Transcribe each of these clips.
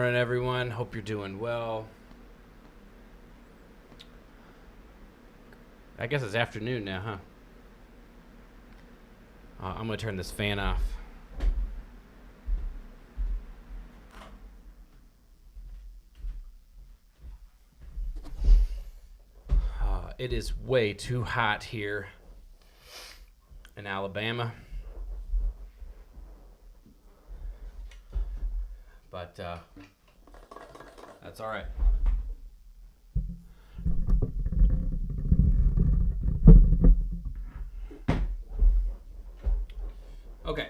morning, everyone. Hope you're doing well. I guess it's afternoon now, huh? I'm going to turn this fan off. It is way too hot here in Alabama. But that's all right. Okay.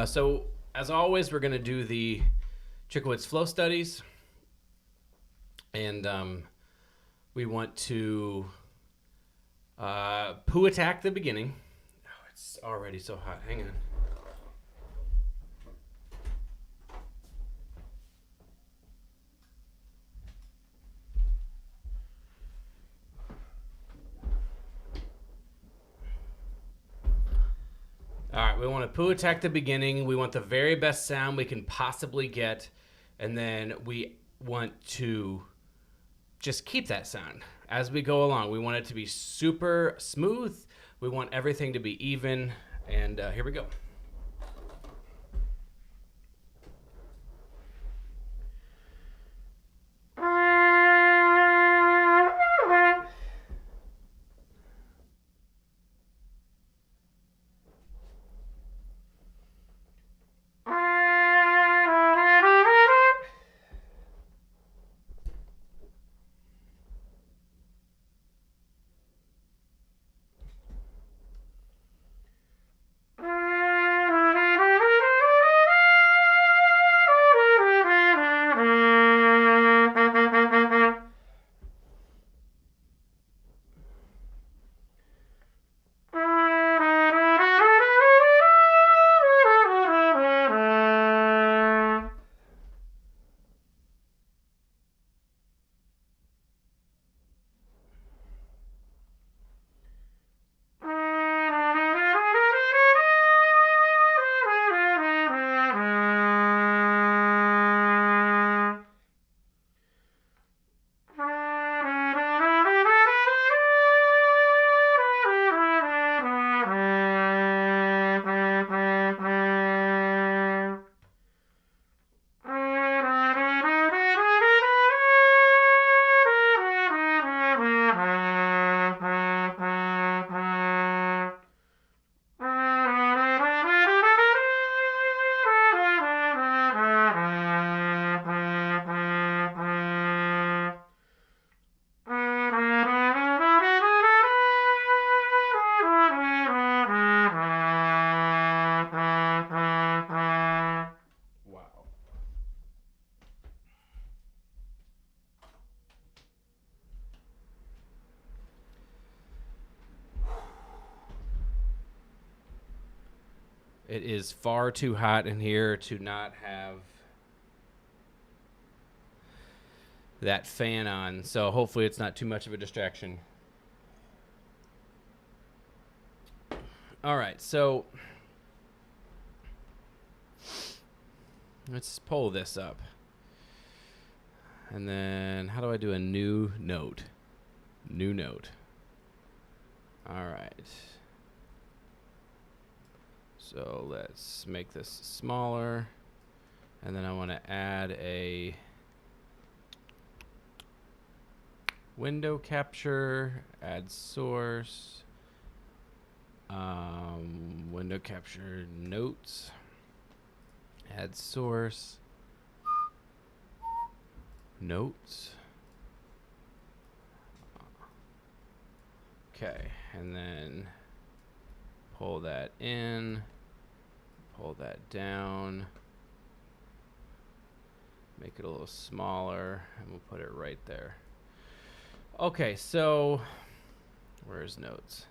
So as always, we're going to do the Chicowicz flow studies. And we want to poo attack the beginning. Oh, it's already so hot. Hang on. All right, we want to poo attack the beginning. We want the very best sound we can possibly get. And then we want to just keep that sound as we go along. We want it to be super smooth. We want everything to be even. And here we go. It is far too hot in here to not have that fan on, so hopefully it's not too much of a distraction. All right, so let's pull this up. And then how do I do a new note? New note. All right. So let's make this smaller. And then I want to add a window capture, add source, window capture notes, add source, notes. Okay, and then pull that in, pull that down, make it a little smaller, and we'll put it right there. Okay, so where's notes?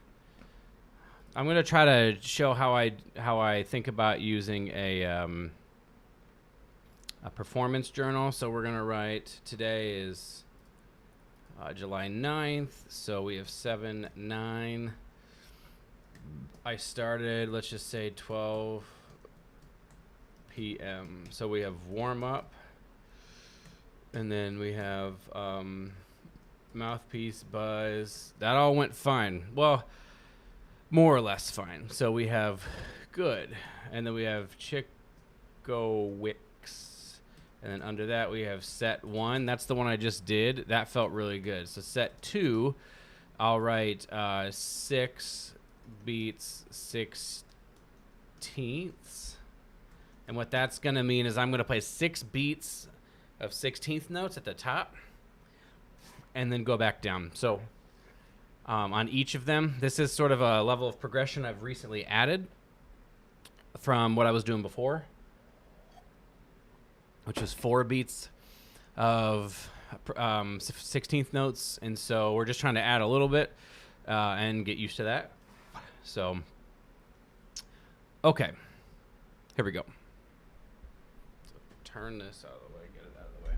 I'm gonna try to show how I think about using a performance journal. So we're gonna write, today is July 9th, so we have 7/9. I started, let's just say 12 p.m. So we have warm up, and then we have mouthpiece, buzz. That all went fine. Well, more or less fine. So we have good, and then we have Chico Wicks, and then under that we have set 1. That's the one I just did. That felt really good. So set 2, I'll write 6 beats 16ths, and what that's gonna mean is I'm gonna play 6 beats of 16th notes at the top, and then go back down. So on each of them, this is sort of a level of progression I've recently added from what I was doing before, which was 4 beats of 16th notes. And so we're just trying to add a little bit and get used to that. So, okay, here we go. So turn this out of the way, get it out of the way.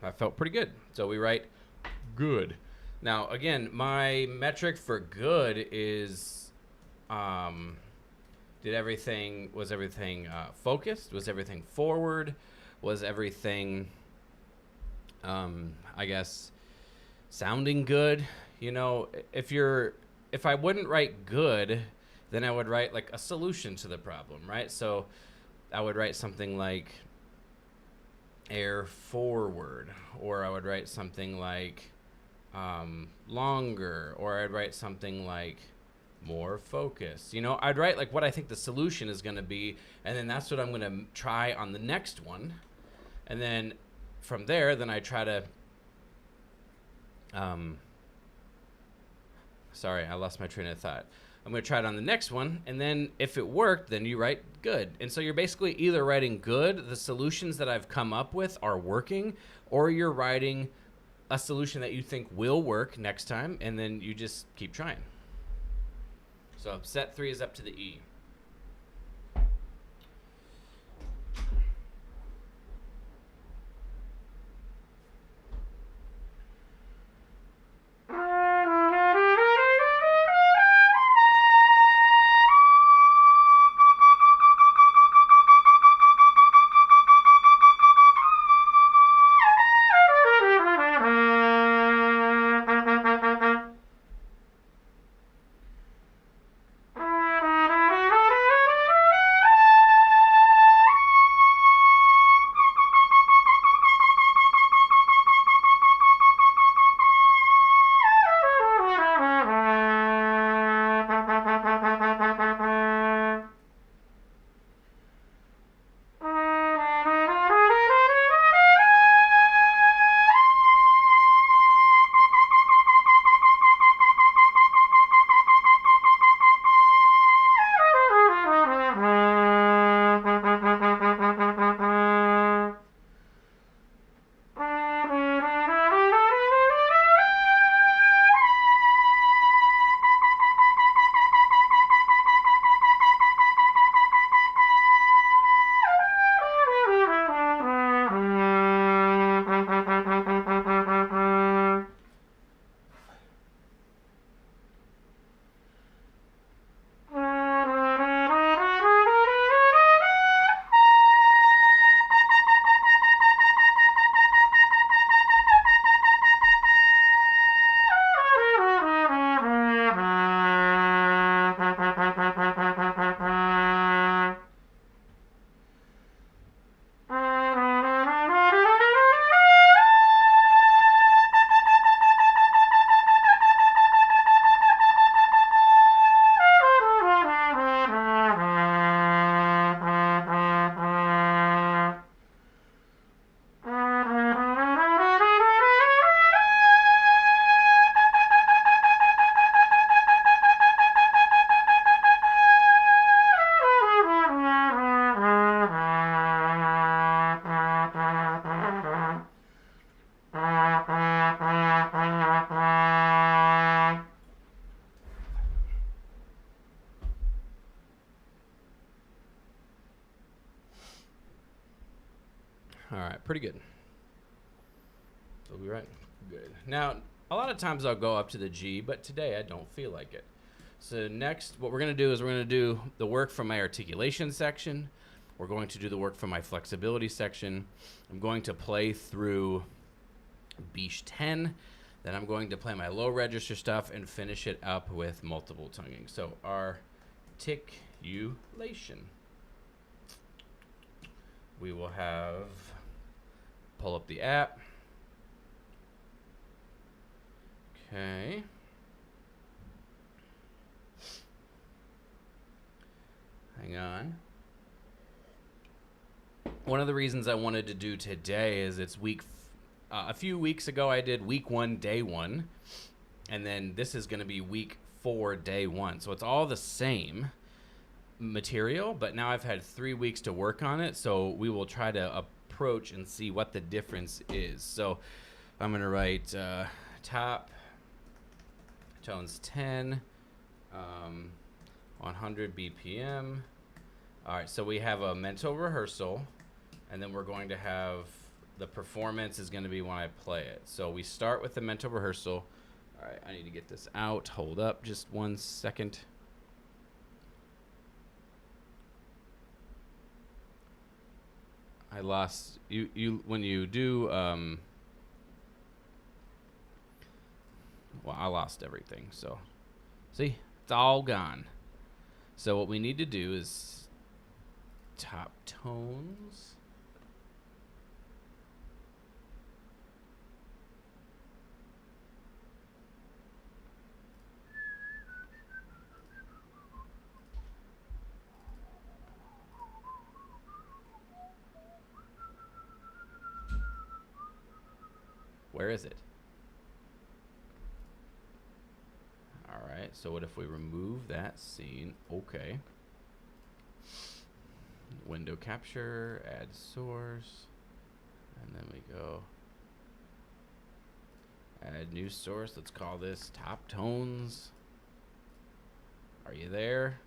That felt pretty good. So we write good. Now, again, my metric for good is, was everything focused? Was everything forward? Was everything, I guess, sounding good? You know, if I wouldn't write good, then I would write like a solution to the problem, right? So I would write something like air forward, or I would write something like longer, or I'd write something like more focus. You know, I'd write like what I think the solution is going to be, and then that's what I'm going to try on the next one. And then from there, then I try to sorry, I lost my train of thought. I'm going to try it on the next one, and then if it worked, then you write good. And so you're basically either writing good, the solutions that I've come up with are working, or you're writing a solution that you think will work next time, and then you just keep trying. So set 3 is up to the E. All right, pretty good. We'll be right. Good. Now, a lot of times I'll go up to the G, but today I don't feel like it. So next, what we're going to do is we're going to do the work from my articulation section. We're going to do the work from my flexibility section. I'm going to play through Biche 10. Then I'm going to play my low register stuff and finish it up with multiple tonguing. So articulation. We will have, pull up the app. Okay. Hang on. One of the reasons I wanted to do today is it's a few weeks ago I did week 1, day 1. And then this is going to be week 4, day 1. So it's all the same material, but now I've had 3 weeks to work on it. So we will try to approach and see what the difference is. So I'm going to write top tones 10, 100 BPM. All right, so we have a mental rehearsal, and then we're going to have the performance is going to be when I play it. So we start with the mental rehearsal. All right, I need to get this out. Hold up just 1 second. I lost you when you do well, I lost everything. So see, it's all gone. So what we need to do is top tones. Where is it? All right, so what if we remove that scene? Okay. Window capture, add source, and then we go add new source. Let's call this top tones. Are you there?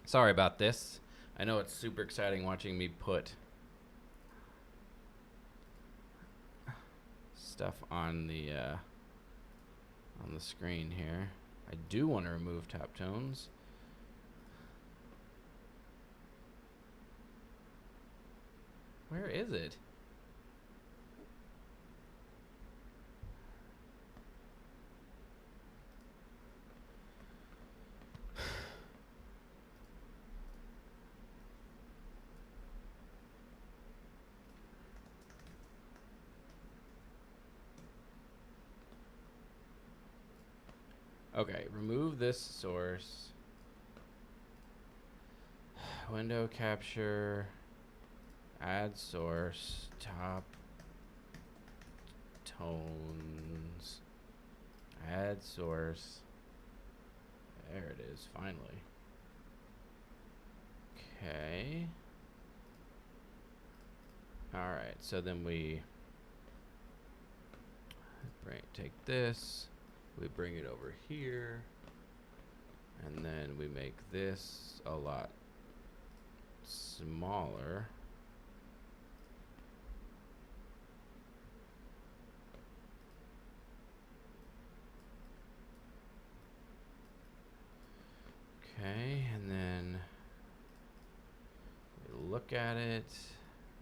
Sorry about this. I know it's super exciting watching me put stuff on the screen here. I do want to remove top tones. Where is it? Okay, remove this source. Window capture, add source, top tones, add source. There it is, finally. Okay. All right, so then we take this, we bring it over here, and then we make this a lot smaller. Okay, and then we look at it,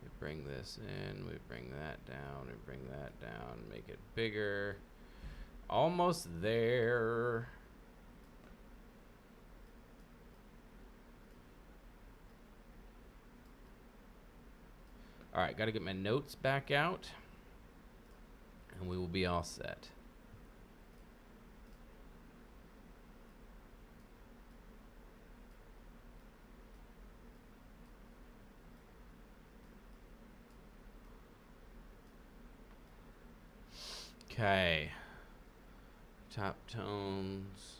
we bring this in, we bring that down, we bring that down, make it bigger. Almost there. All right, got to get my notes back out, and we will be all set. Okay. Top tones.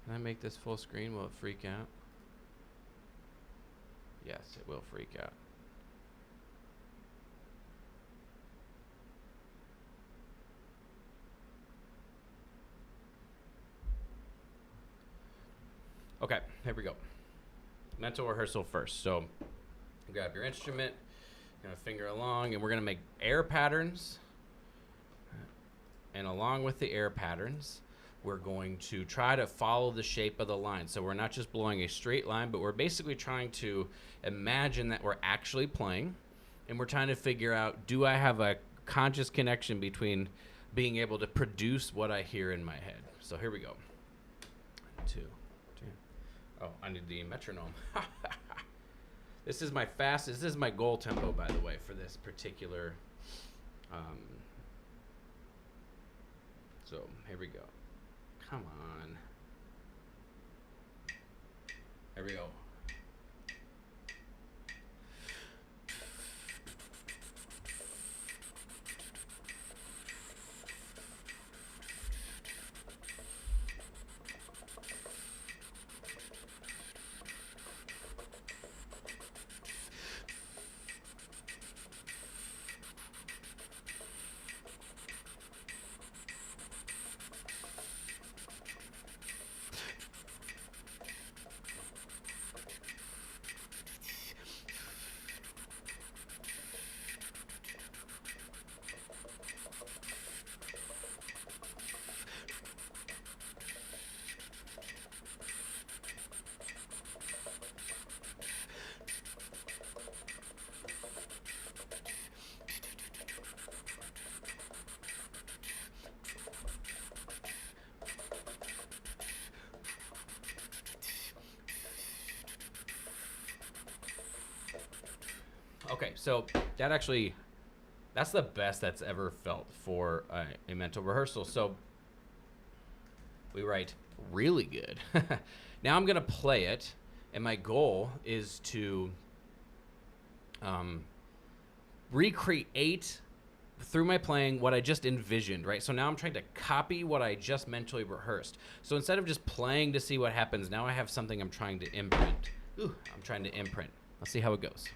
Can I make this full screen? Will it freak out? Yes, it will freak out. Okay, here we go. Mental rehearsal first. So grab your instrument, gonna finger along, and we're gonna make air patterns. And along with the air patterns, we're going to try to follow the shape of the line. So we're not just blowing a straight line, but we're basically trying to imagine that we're actually playing, and we're trying to figure out, do I have a conscious connection between being able to produce what I hear in my head? So here we go. 2, 2. Oh, I need the metronome. This is my fastest. This is my goal tempo, by the way, for this particular. So here we go. Come on. Here we go. Okay, so that's the best that's ever felt for a mental rehearsal. So we write really good. Now I'm going to play it, and my goal is to recreate through my playing what I just envisioned, right? So now I'm trying to copy what I just mentally rehearsed. So instead of just playing to see what happens, now I have something I'm trying to imprint. I'm trying to imprint. Let's see how it goes.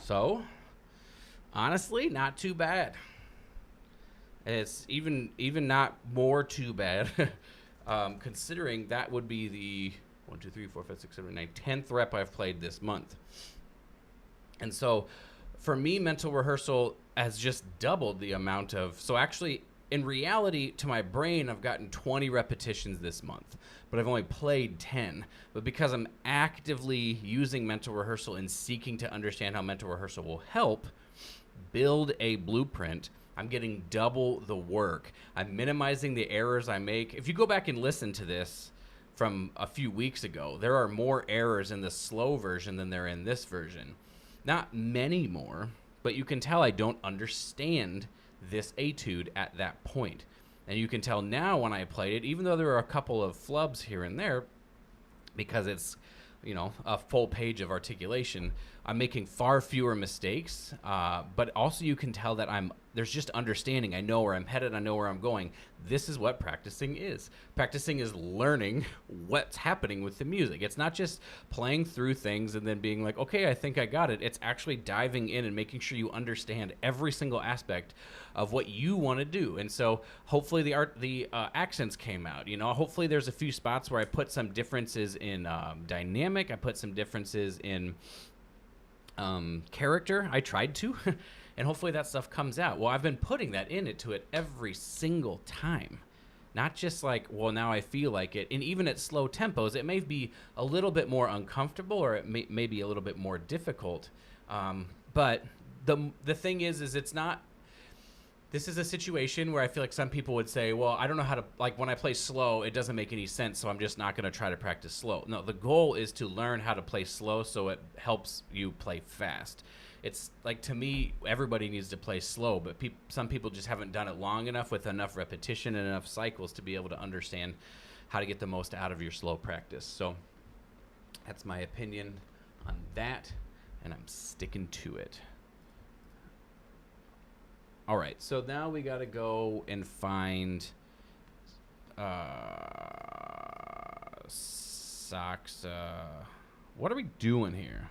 So, honestly, not too bad. It's even not more too bad, considering that would be the 1, 2, 3, 4, 5, 6, 7, 8, 10th rep I've played this month. And so, for me, mental rehearsal has just doubled the amount of. So actually, in reality, to my brain, I've gotten 20 repetitions this month, but I've only played 10. But because I'm actively using mental rehearsal and seeking to understand how mental rehearsal will help build a blueprint, I'm getting double the work. I'm minimizing the errors I make. If you go back and listen to this from a few weeks ago, there are more errors in the slow version than there are in this version. Not many more, but you can tell I don't understand this etude at that point. And you can tell now when I played it, even though there are a couple of flubs here and there, because it's, a full page of articulation, I'm making far fewer mistakes, but also you can tell that there's just understanding. I know where I'm headed. I know where I'm going. This is what practicing is. Practicing is learning what's happening with the music. It's not just playing through things and then being like, okay, I think I got it. It's actually diving in and making sure you understand every single aspect of what you want to do. And so hopefully the accents came out. Hopefully there's a few spots where I put some differences in dynamic. I put some differences in character. I tried to. And hopefully that stuff comes out. Well, I've been putting that into it every single time. Not just like, well, now I feel like it. And even at slow tempos, it may be a little bit more uncomfortable, or it may be a little bit more difficult. But the thing is it's not. This is a situation where I feel like some people would say, well, I don't know how to, like when I play slow, it doesn't make any sense, so I'm just not going to try to practice slow. No, the goal is to learn how to play slow so it helps you play fast. It's like, to me, everybody needs to play slow, but some people just haven't done it long enough with enough repetition and enough cycles to be able to understand how to get the most out of your slow practice. So that's my opinion on that, and I'm sticking to it. All right, so now we got to go and find socks. What are we doing here?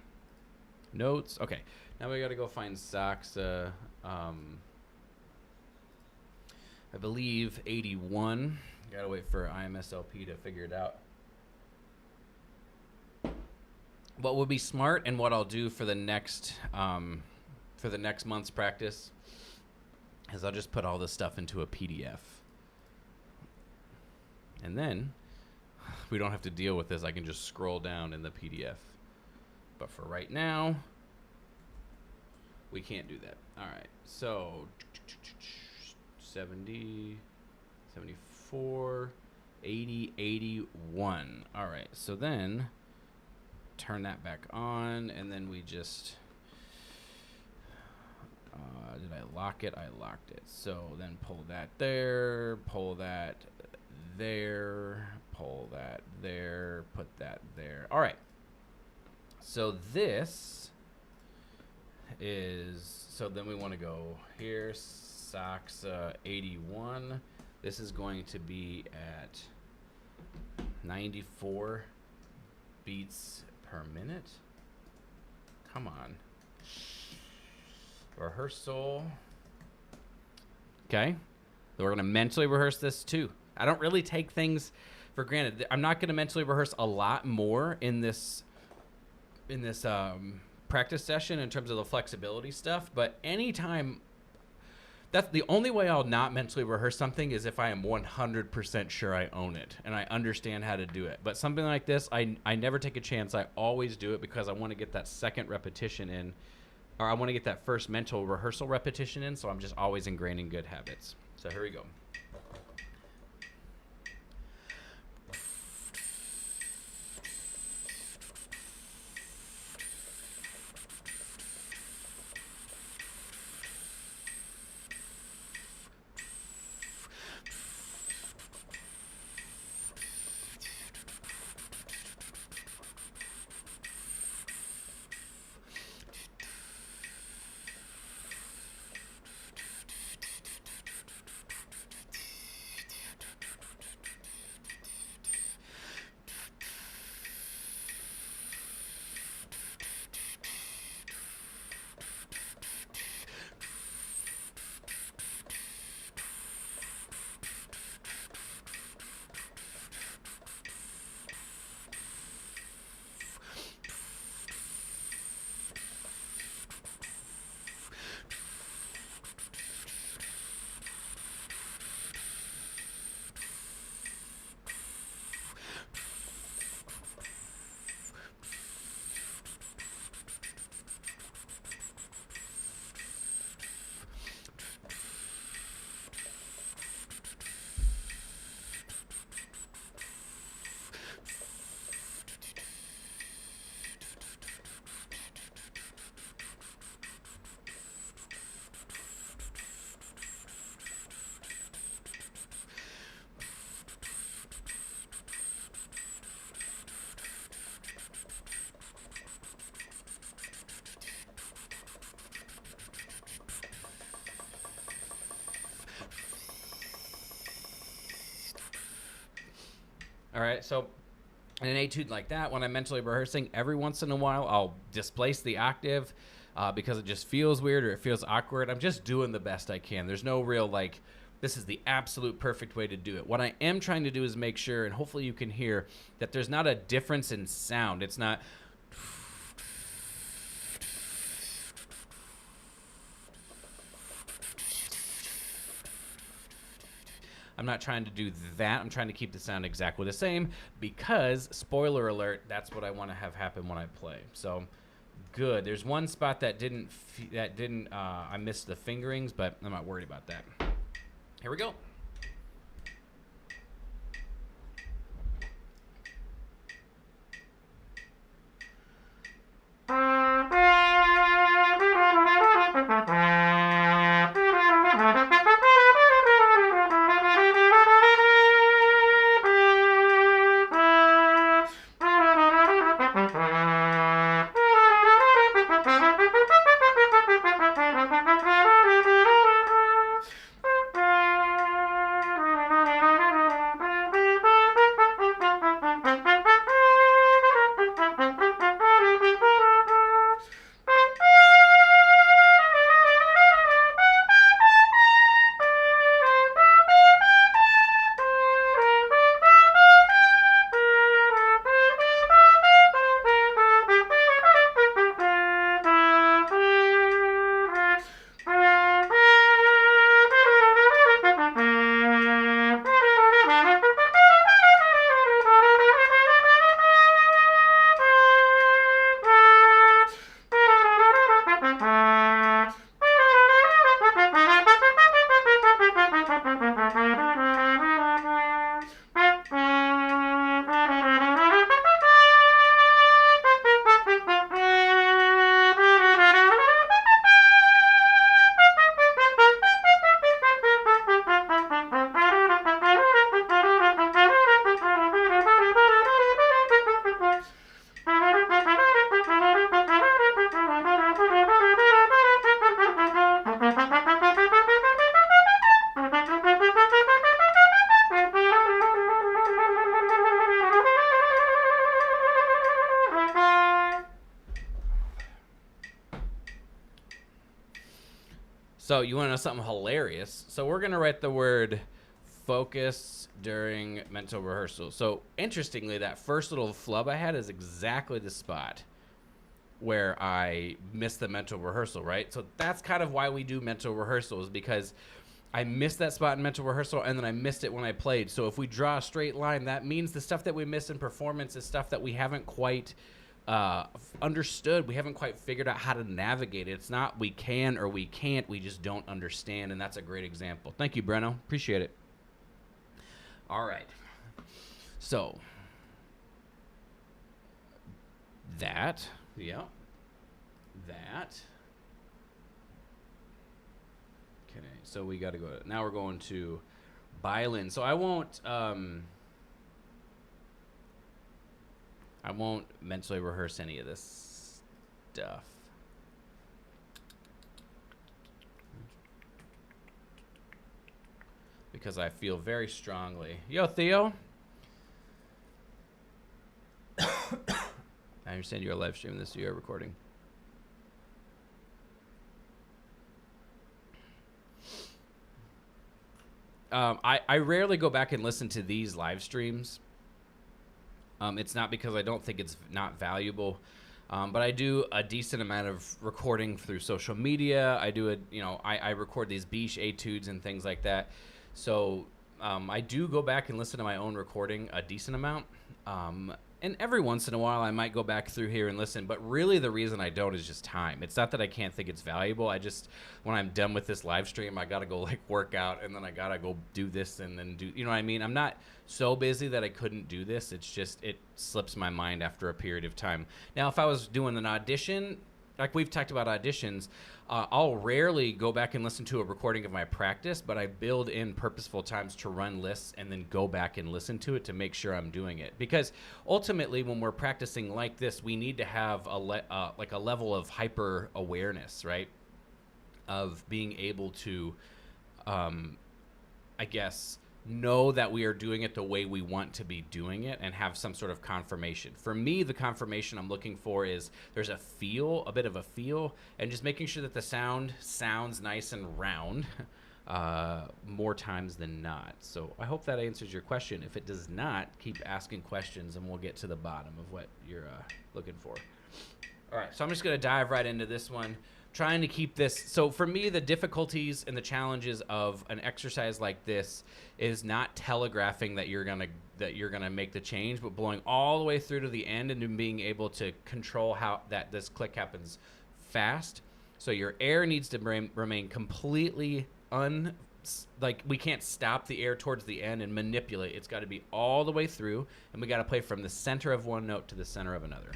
Notes. Okay, now we got to go find socks. I believe 81. Got to wait for IMSLP to figure it out. What would be smart, and what I'll do for the next month's practice, is I'll just put all this stuff into a PDF. And then we don't have to deal with this. I can just scroll down in the PDF. But for right now, we can't do that. All right. So 70, 74, 80, 81. All right. So then turn that back on, and then we just... did I lock it? I locked it. So then pull that there, pull that there, pull that there, put that there. All right. So this is, so then we want to go here, socks 81. This is going to be at 94 beats per minute. Come on. Rehearsal. Okay. So we're going to mentally rehearse this too. I don't really take things for granted. I'm not going to mentally rehearse a lot more in this practice session in terms of the flexibility stuff, but anytime, that's the only way I'll not mentally rehearse something is if I am 100% sure I own it and I understand how to do it. But something like this, I never take a chance. I always do it because I want to get that second repetition in, or I want to get that first mental rehearsal repetition in, so I'm just always ingraining good habits. So here we go. All right, so in an etude like that, when I'm mentally rehearsing, every once in a while, I'll displace the octave because it just feels weird or it feels awkward. I'm just doing the best I can. There's no real, like, this is the absolute perfect way to do it. What I am trying to do is make sure, and hopefully you can hear, that there's not a difference in sound. It's not... I'm not trying to do that. I'm trying to keep the sound exactly the same because, spoiler alert, that's what I want to have happen when I play. So, good. There's one spot that I missed the fingerings, but I'm not worried about that. Here we go. So you want to know something hilarious? So we're going to write the word focus during mental rehearsal. So interestingly, that first little flub I had is exactly the spot where I missed the mental rehearsal, right? So that's kind of why we do mental rehearsals, because I missed that spot in mental rehearsal and then I missed it when I played. So if we draw a straight line, that means the stuff that we miss in performance is stuff that we haven't quite understood. We haven't quite figured out how to navigate it. It's not we can or we can't, we just don't understand, and that's a great example. Thank you, Breno. Appreciate it. All right. So that, yeah, that. Okay, so we got to go. Now we're going to violin. So I won't mentally rehearse any of this stuff. Because I feel very strongly. Yo, Theo. I understand you're live streaming this, so you're recording. I rarely go back and listen to these live streams. It's not because I don't think it's not valuable, but I do a decent amount of recording through social media. I record these Biche etudes and things like that. So I do go back and listen to my own recording a decent amount. And every once in a while I might go back through here and listen, but really the reason I don't is just time. It's not that I can't think it's valuable. I just, when I'm done with this live stream, I got to go like work out and then I got to go do this and then do, you know what I mean? I'm not so busy that I couldn't do this. It's just, it slips my mind after a period of time. Now, if I was doing an audition, like we've talked about auditions, I'll rarely go back and listen to a recording of my practice, but I build in purposeful times to run lists and then go back and listen to it to make sure I'm doing it. Because ultimately, when we're practicing like this, we need to have a level of hyper awareness, right? Of being able to, know that we are doing it the way we want to be doing it and have some sort of confirmation. For me, the confirmation I'm looking for is there's a feel, a bit of a feel, and just making sure that the sound sounds nice and round more times than not. So I hope that answers your question. If it does not, keep asking questions and we'll get to the bottom of what you're looking for. All right, so I'm just going to dive right into this one. Trying to keep this. So for me, the difficulties and the challenges of an exercise like this is not telegraphing that you're gonna make the change, but blowing all the way through to the end and then being able to control how that this click happens fast. So your air needs to remain completely like we can't stop the air towards the end and manipulate. It's got to be all the way through, and we got to play from the center of one note to the center of another.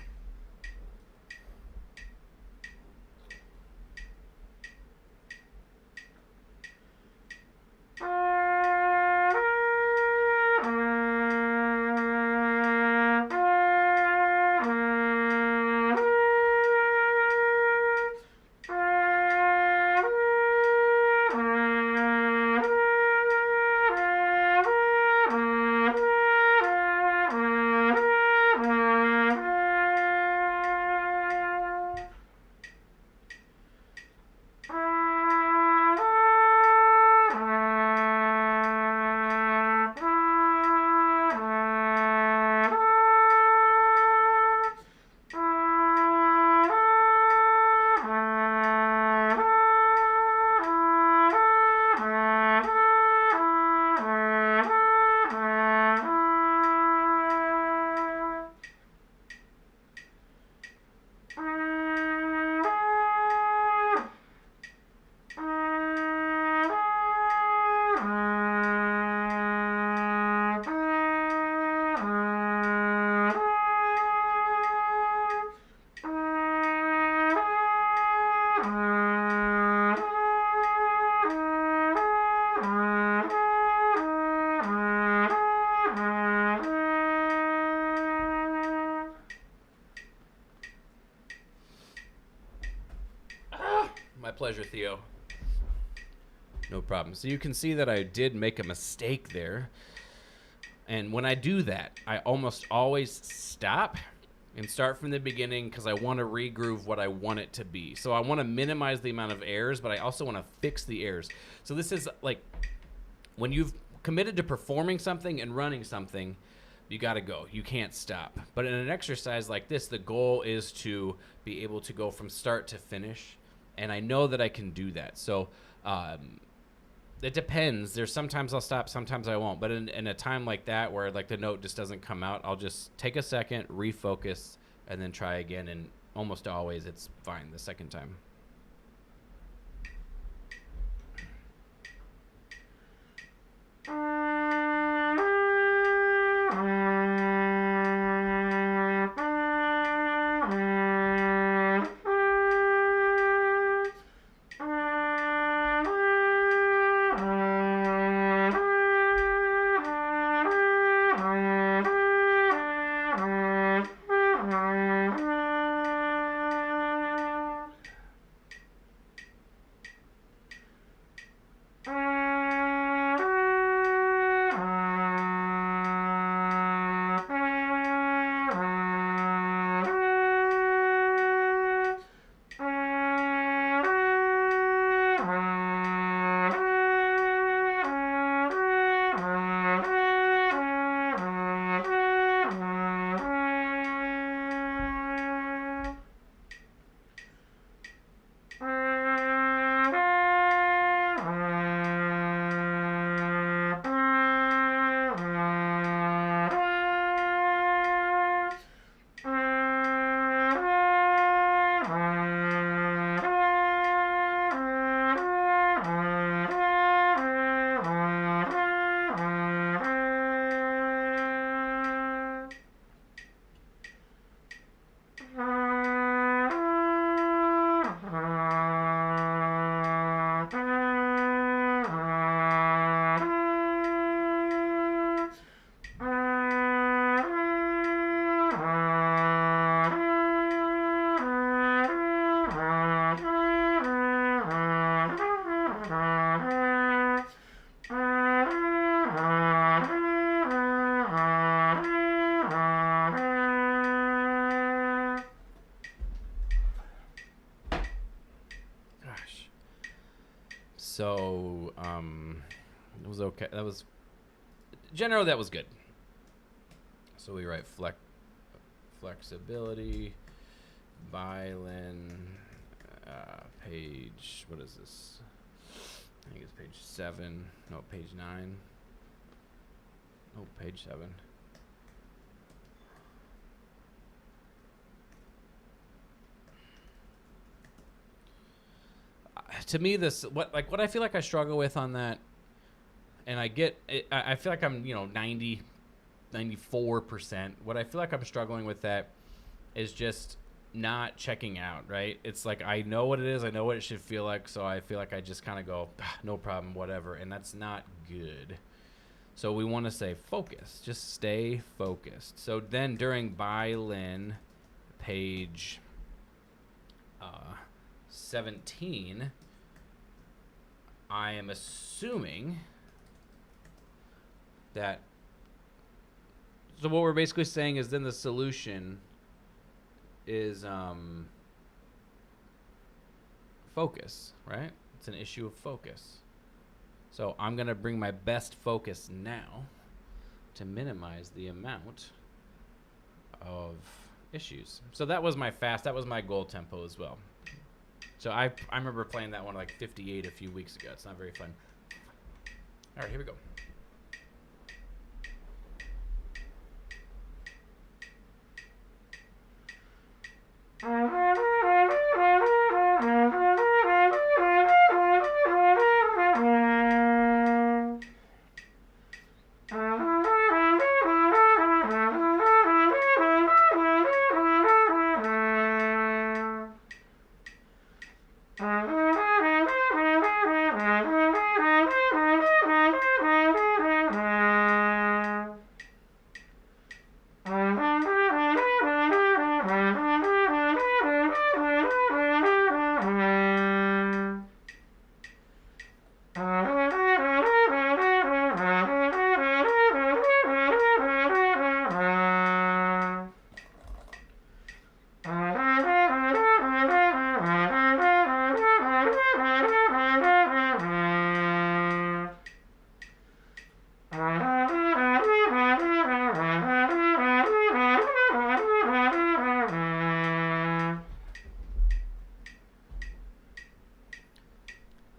My pleasure, Theo. No problem. So you can see that I did make a mistake there. And when I do that, I almost always stop and start from the beginning because I want to regroove what I want it to be. So I want to minimize the amount of errors, but I also want to fix the errors. So this is like when you've committed to performing something and running something, you got to go. You can't stop. But in an exercise like this, the goal is to be able to go from start to finish. And I know that I can do that. So it depends. There's sometimes I'll stop, sometimes I won't. But in a time like that where like the note just doesn't come out, I'll just take a second, refocus, and then try again. And almost always it's fine the second time. So it was okay. That was generally that was good. So we write flexibility, Violin, page, what is this? I think it's page 7. No, page 9. No, page 7. To me, what I feel like I struggle with on that, and I get it, I feel like I'm 94%. What I feel like I'm struggling with that is just not checking out, right? It's like I know what it is, I know what it should feel like, so I feel like I just kind of go, no problem, whatever, and that's not good. So we want to say focus, just stay focused. So then during Violin, page 17, I am assuming that, so what we're basically saying is then the solution is focus, right? It's an issue of focus. So I'm going to bring my best focus now to minimize the amount of issues. So that was my goal tempo as well. So I remember playing that one like 58 a few weeks ago. It's not very fun. All right, here we go.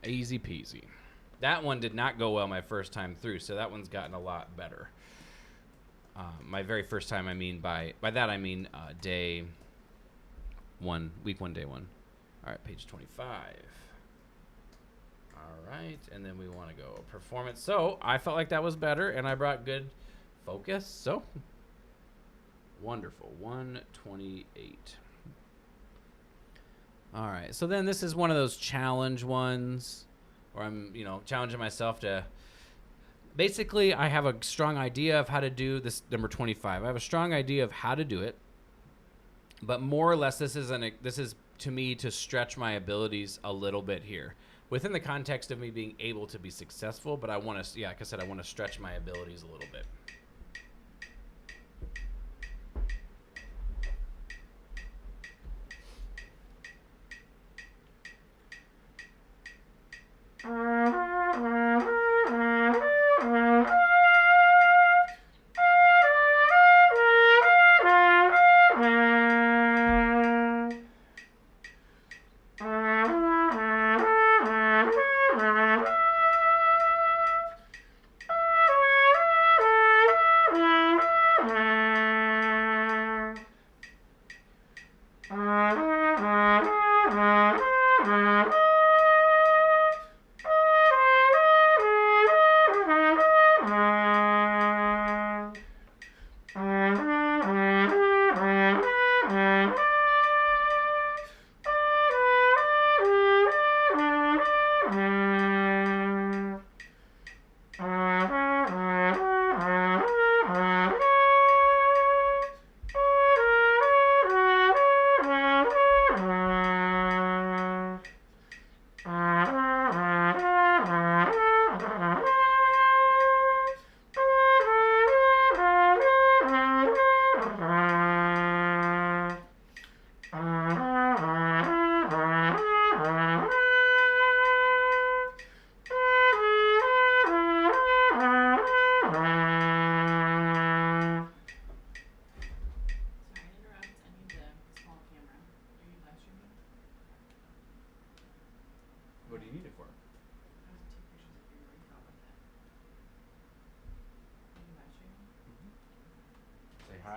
Easy peasy. That one did not go well my first time through, so that one's gotten a lot better. My very first time, I mean by that I mean day 1, week 1, day 1. All right, page 25. All right, and then we want to go performance. So I felt like that was better, and I brought good focus. So wonderful, 128. All right, so then this is one of those challenge ones where I'm, challenging myself to. Basically, I have a strong idea of how to do this number 25. I have a strong idea of how to do it, but more or less, this is to me to stretch my abilities a little bit here, within the context of me being able to be successful. But I want to, like I said, I want to stretch my abilities a little bit.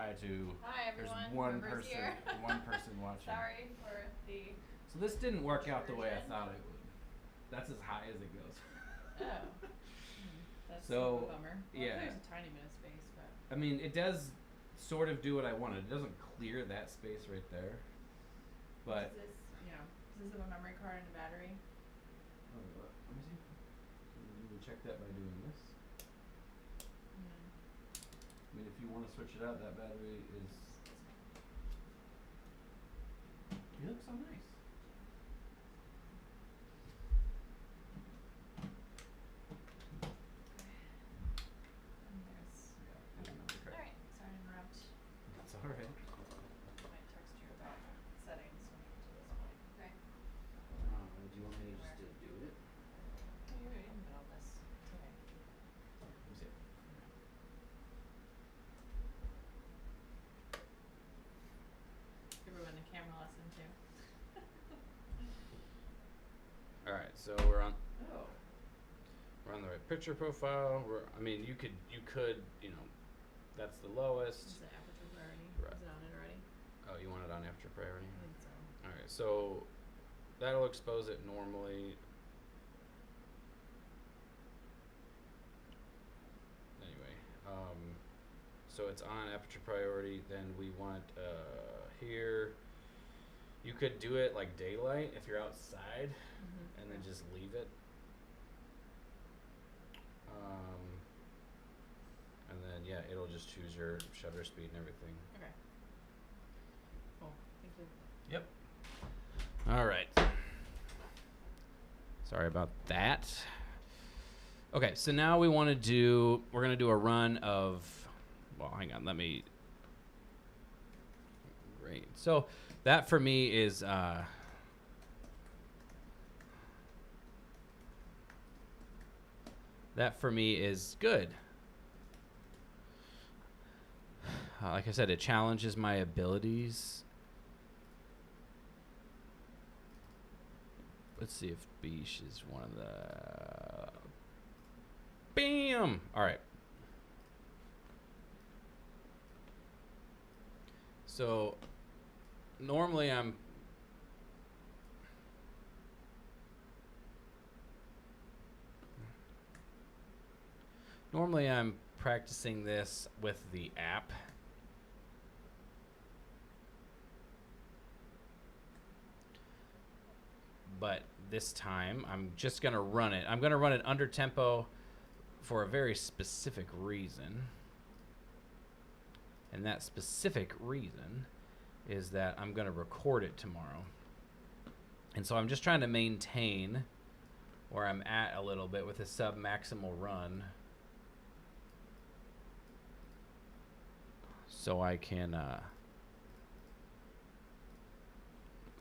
hi to. Hi everyone. There's one Whoever's person, here. one person watching. Sorry for the. So this didn't work out the way I version. thought it would. That's as high as it goes. Oh. That's So, a bummer. Well, yeah. There's a tiny bit of space, but. I mean, it does sort of do what I wanted. It doesn't clear that space right there, but. Is this, does this have a memory card and a battery? Oh, let me see. You can check that by doing this. I mean, if you want to switch it out, that battery is. You look so nice. And there's. Yeah, another card. Alright, sorry to interrupt. That's all right. I might text you about settings when we get to this point. Okay. Do you want me to just do it? Oh, you're in the middle of this. It's okay. Let me see it. Give everyone a camera lesson too. All right, so we're on. Oh. We're on the right picture profile. I mean, you could, that's the lowest. Is it aperture priority? Right. Is it on it already? Oh, you want it on after priority? I think so. All right, so that'll expose it normally. Anyway, so it's on aperture priority. Then we want here. You could do it like daylight if you're outside, and then just leave it. And then yeah, it'll just choose your shutter speed and everything. Okay. Cool. Thank you. Yep. All right. Sorry about that. Okay, so now we're going to do a run of, well, hang on, great. So that for me is, good. Like I said, it challenges my abilities. Let's see if Beesh is one of the. Bam! All right. So normally I'm practicing this with the app. But this time I'm just going to run it. I'm going to run it under tempo for a very specific reason. And that specific reason is that I'm going to record it tomorrow. And so I'm just trying to maintain where I'm at a little bit with a sub-maximal run. So I can, all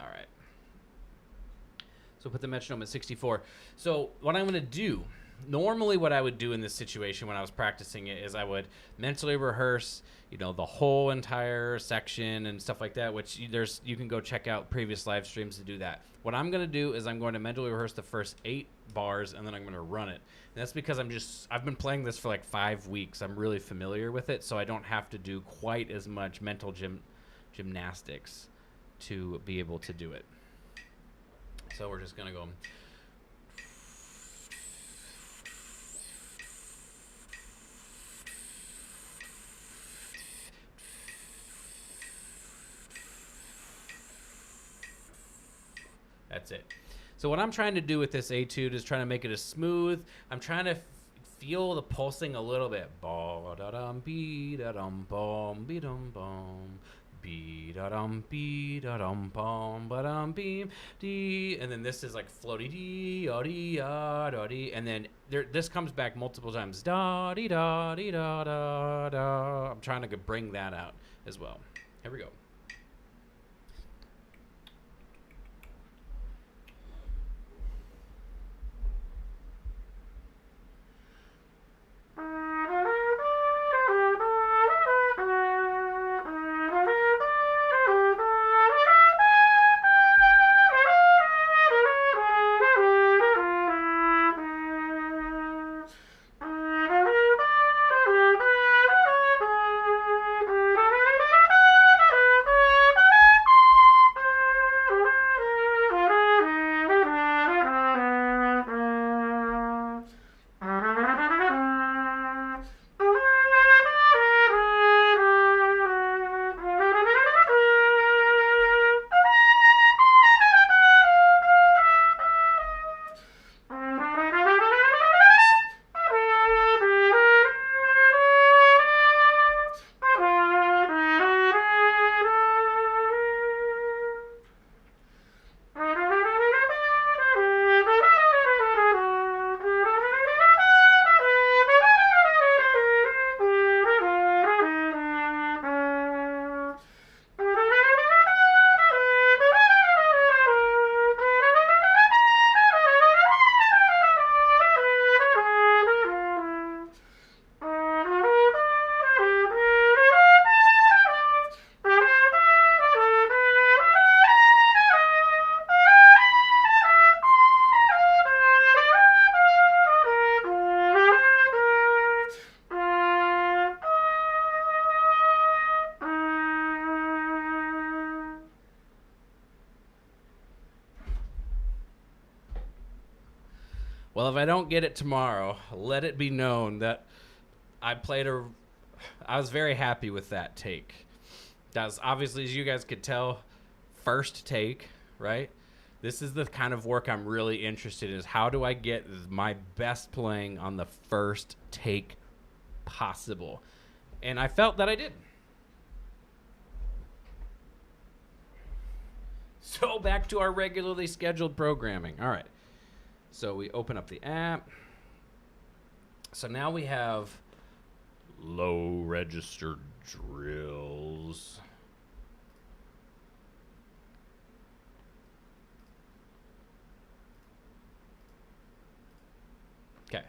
right. So put the metronome at 64. So what I'm going to do, normally what I would do in this situation when I was practicing it is I would mentally rehearse, the whole entire section and stuff like that, which you can go check out previous live streams to do that. What I'm going to do is I'm going to mentally rehearse the first 8 bars and then I'm going to run it. And that's because I've been playing this for like 5 weeks. I'm really familiar with it, so I don't have to do quite as much mental gymnastics to be able to do it. So we're just going to go. That's it. So what I'm trying to do with this etude is trying to make it as smooth. I'm trying to feel the pulsing a little bit. Ba-da-dum, be-da-dum, bum, be-dum, bum. Be-da-dum, be-da-dum, bum, ba-dum, beam, dee. And then this is like floaty dee, da-dee, da-dee. And then this comes back multiple times. Da-dee, da-dee, da-da-da. I'm trying to bring that out as well. Here we go. Well, if I don't get it tomorrow, let it be known that I was very happy with that take. That was obviously, as you guys could tell, first take, right? This is the kind of work I'm really interested in, is how do I get my best playing on the first take possible? And I felt that I did. So back to our regularly scheduled programming. All right. So we open up the app. So now we have low register drills. Okay.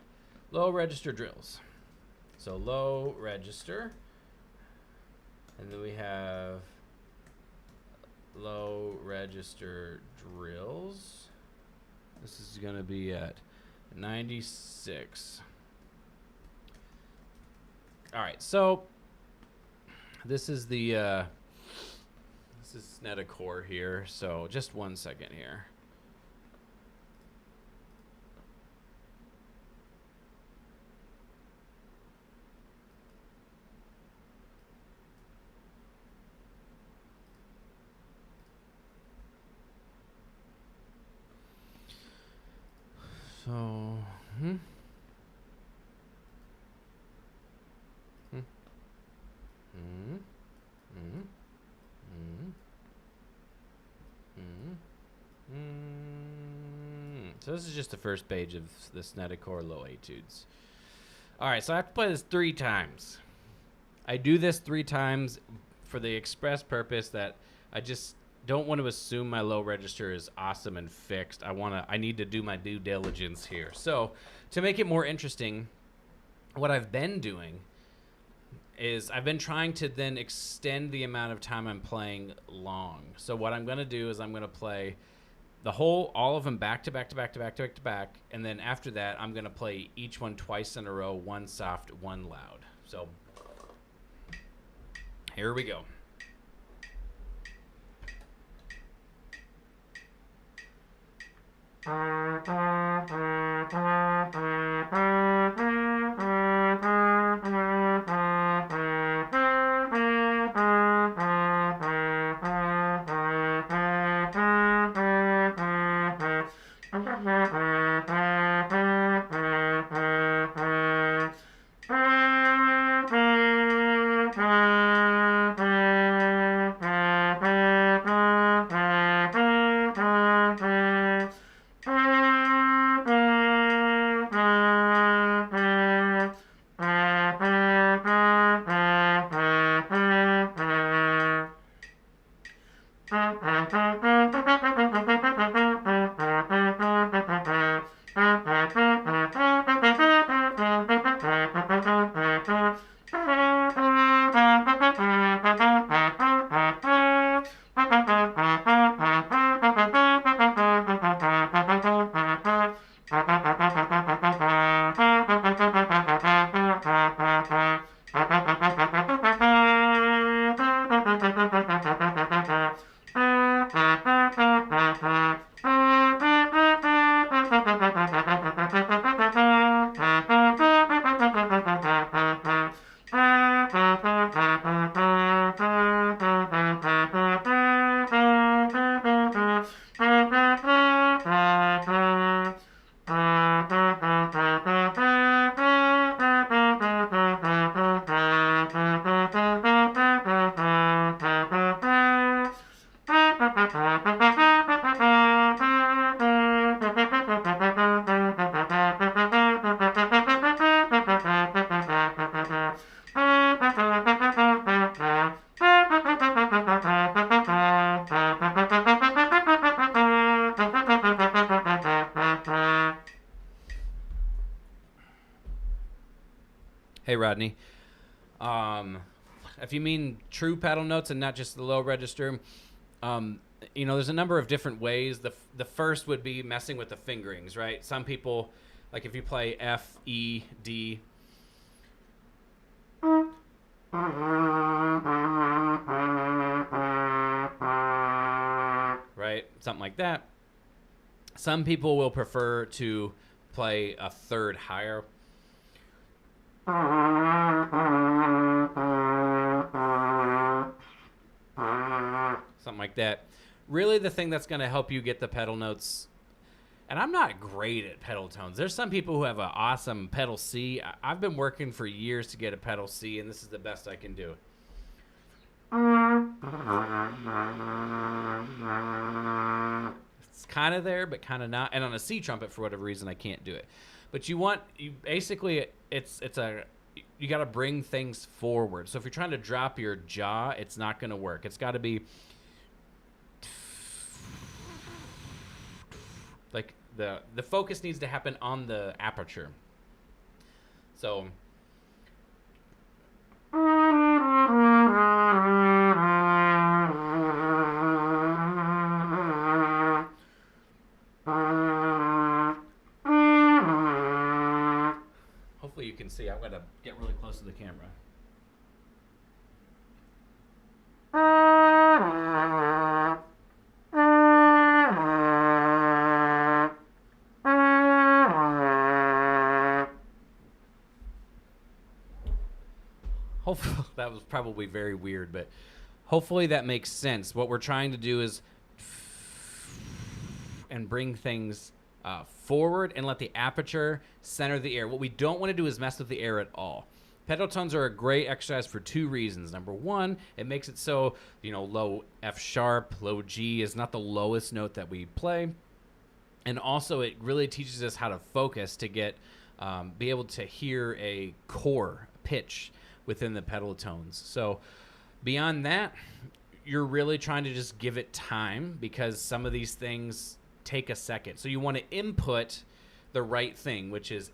Low register drills. So low register. And then we have low register drills. This is going to be at 96. All right, so this is the this is Snedicore here. So just 1 second here. So, So this is just the first page of the Snedicore low etudes. All right, so I have to play this 3 times. I do this 3 times for the express purpose that I just don't want to assume my low register is awesome and fixed. I need to do my due diligence here. So to make it more interesting, what I've been doing is I've been trying to then extend the amount of time I'm playing long. So what I'm going to do is I'm going to play all of them back to back to back to back to back to back. And then after that, I'm going to play each one twice in a row, one soft, one loud. So here we go. Hey, Rodney. If you mean true paddle notes and not just the low register, there's a number of different ways. The first would be messing with the fingerings, right? Some people, like if you play F, E, D, right? Something like that. Some people will prefer to play a third higher. Something like that. Really the thing that's going to help you get the pedal notes. And I'm not great at pedal tones. There's some people who have an awesome pedal C. I've been working for years to get a pedal C, and this is the best I can do. It's kind of there, but kind of not. And on a C trumpet, for whatever reason, I can't do it. But you basically, you got to bring things forward. So if you're trying to drop your jaw, it's not going to work. It's got to be like the focus needs to happen on the aperture. So hopefully you can see. I'm going to get really close to the camera. Hopefully, that was probably very weird, but hopefully that makes sense. What we're trying to do is and bring things forward and let the aperture center the air. What we don't want to do is mess with the air at all. Pedal tones are a great exercise for two reasons. Number one, it makes it so, low F sharp, low G is not the lowest note that we play. And also it really teaches us how to focus to get, be able to hear a core pitch within the pedal tones. So beyond that, you're really trying to just give it time because some of these things take a second. So you want to input the right thing, which is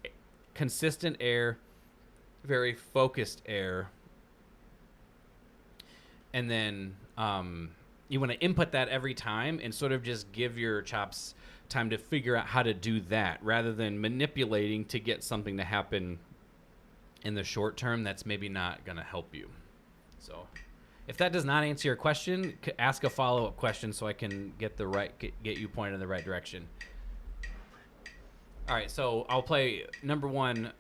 consistent air, very focused air. And then you want to input that every time and sort of just give your chops time to figure out how to do that rather than manipulating to get something to happen in the short term that's maybe not going to help you. So if that does not answer your question, ask a follow-up question so I can get you pointed in the right direction. All right, so I'll play number 1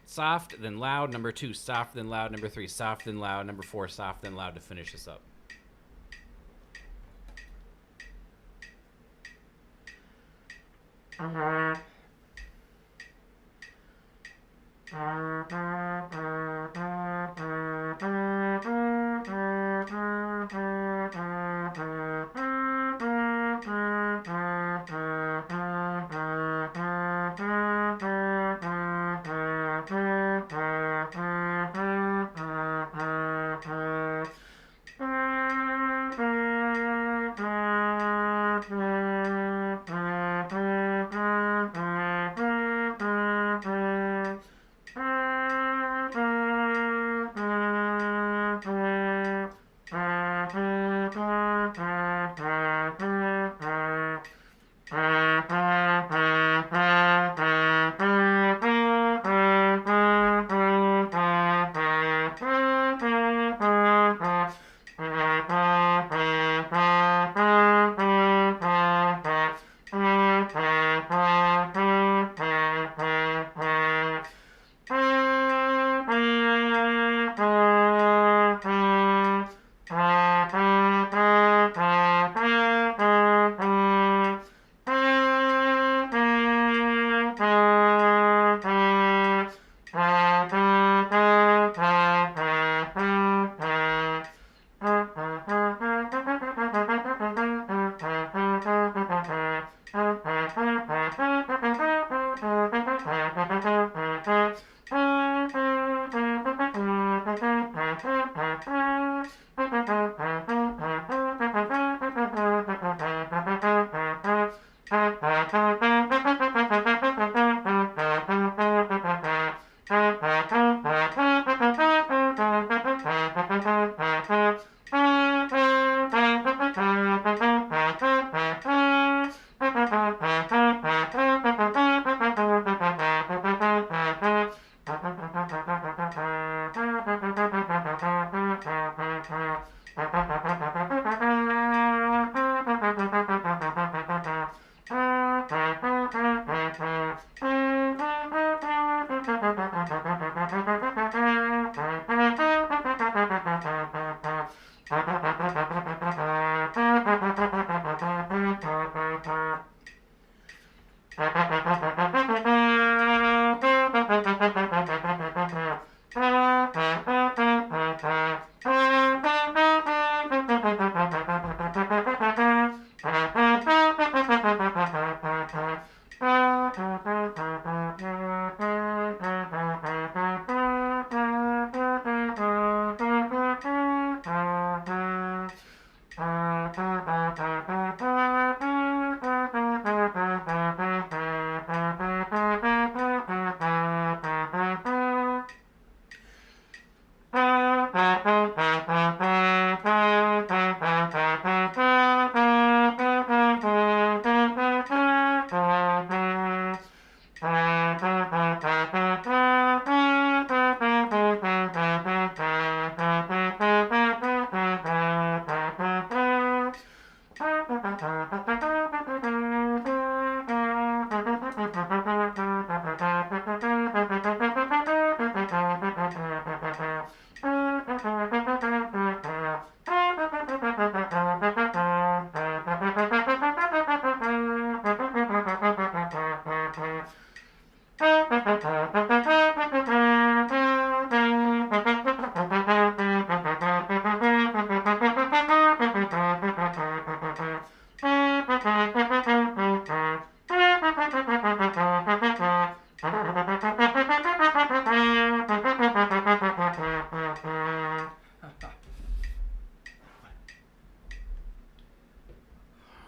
soft, then loud, number 2 soft, then loud, number 3 soft, then loud, number 4 soft, then loud to finish this up.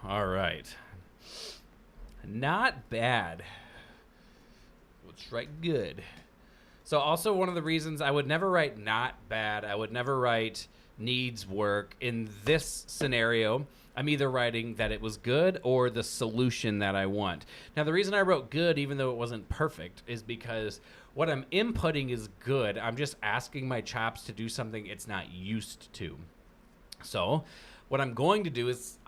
All right. Not bad. Let's write good. So also one of the reasons I would never write not bad, I would never write needs work. In this scenario, I'm either writing that it was good or the solution that I want. Now, the reason I wrote good, even though it wasn't perfect, is because what I'm inputting is good. I'm just asking my chops to do something it's not used to. So what I'm going to do is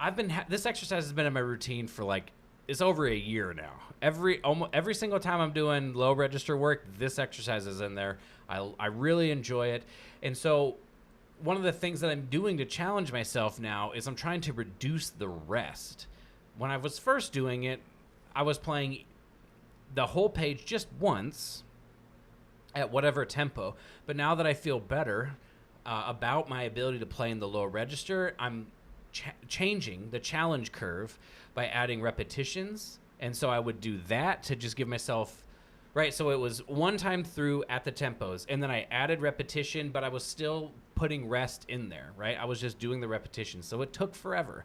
this exercise has been in my routine for like, it's over a year now. Every single time I'm doing low register work, this exercise is in there. I really enjoy it. And so one of the things that I'm doing to challenge myself now is I'm trying to reduce the rest. When I was first doing it, I was playing the whole page just once at whatever tempo. But now that I feel better about my ability to play in the low register, I'm changing the challenge curve by adding repetitions. And so I would do that to just give myself, right? So it was one time through at the tempos, and then I added repetition, but I was still putting rest in there, right? I was just doing the repetition. So it took forever.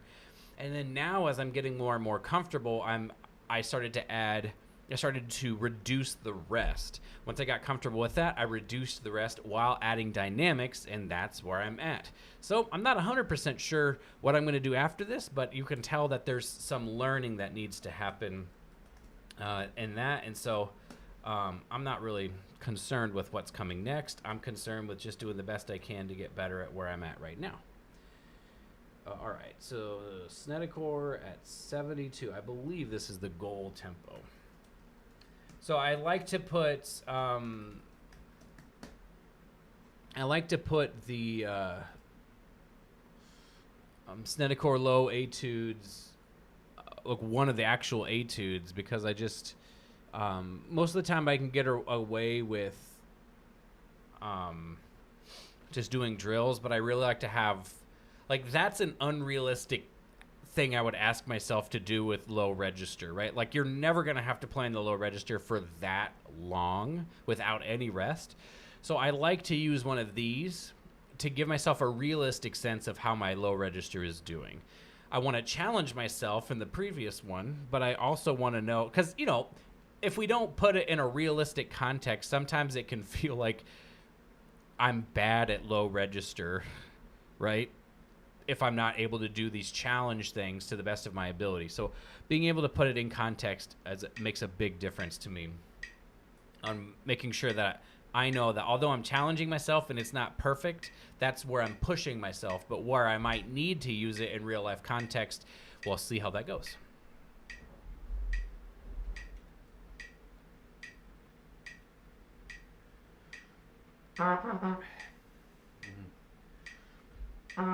And then now as I'm getting more and more comfortable, I started to reduce the rest. Once I got comfortable with that, I reduced the rest while adding dynamics, and that's where I'm at. So I'm not 100% sure what I'm going to do after this, but you can tell that there's some learning that needs to happen in that. And so I'm not really concerned with what's coming next. I'm concerned with just doing the best I can to get better at where I'm at right now. All right, so Snedecore at 72. I believe this is the goal tempo. So I like to put the Snedecore low etudes, like one of the actual etudes, because I just most of the time I can get away with just doing drills, but I really like to have, like, that's an unrealistic thing I would ask myself to do with low register, right? Like, you're never going to have to play in the low register for that long without any rest. So I like to use one of these to give myself a realistic sense of how my low register is doing. I want to challenge myself in the previous one, but I also want to know, because, you know, if we don't put it in a realistic context, sometimes it can feel like I'm bad at low register, right? If I'm not able to do these challenge things to the best of my ability. So being able to put it in context makes a big difference to me on making sure that I know that although I'm challenging myself and it's not perfect, that's where I'm pushing myself. But where I might need to use it in real life context, we'll see how that goes. See,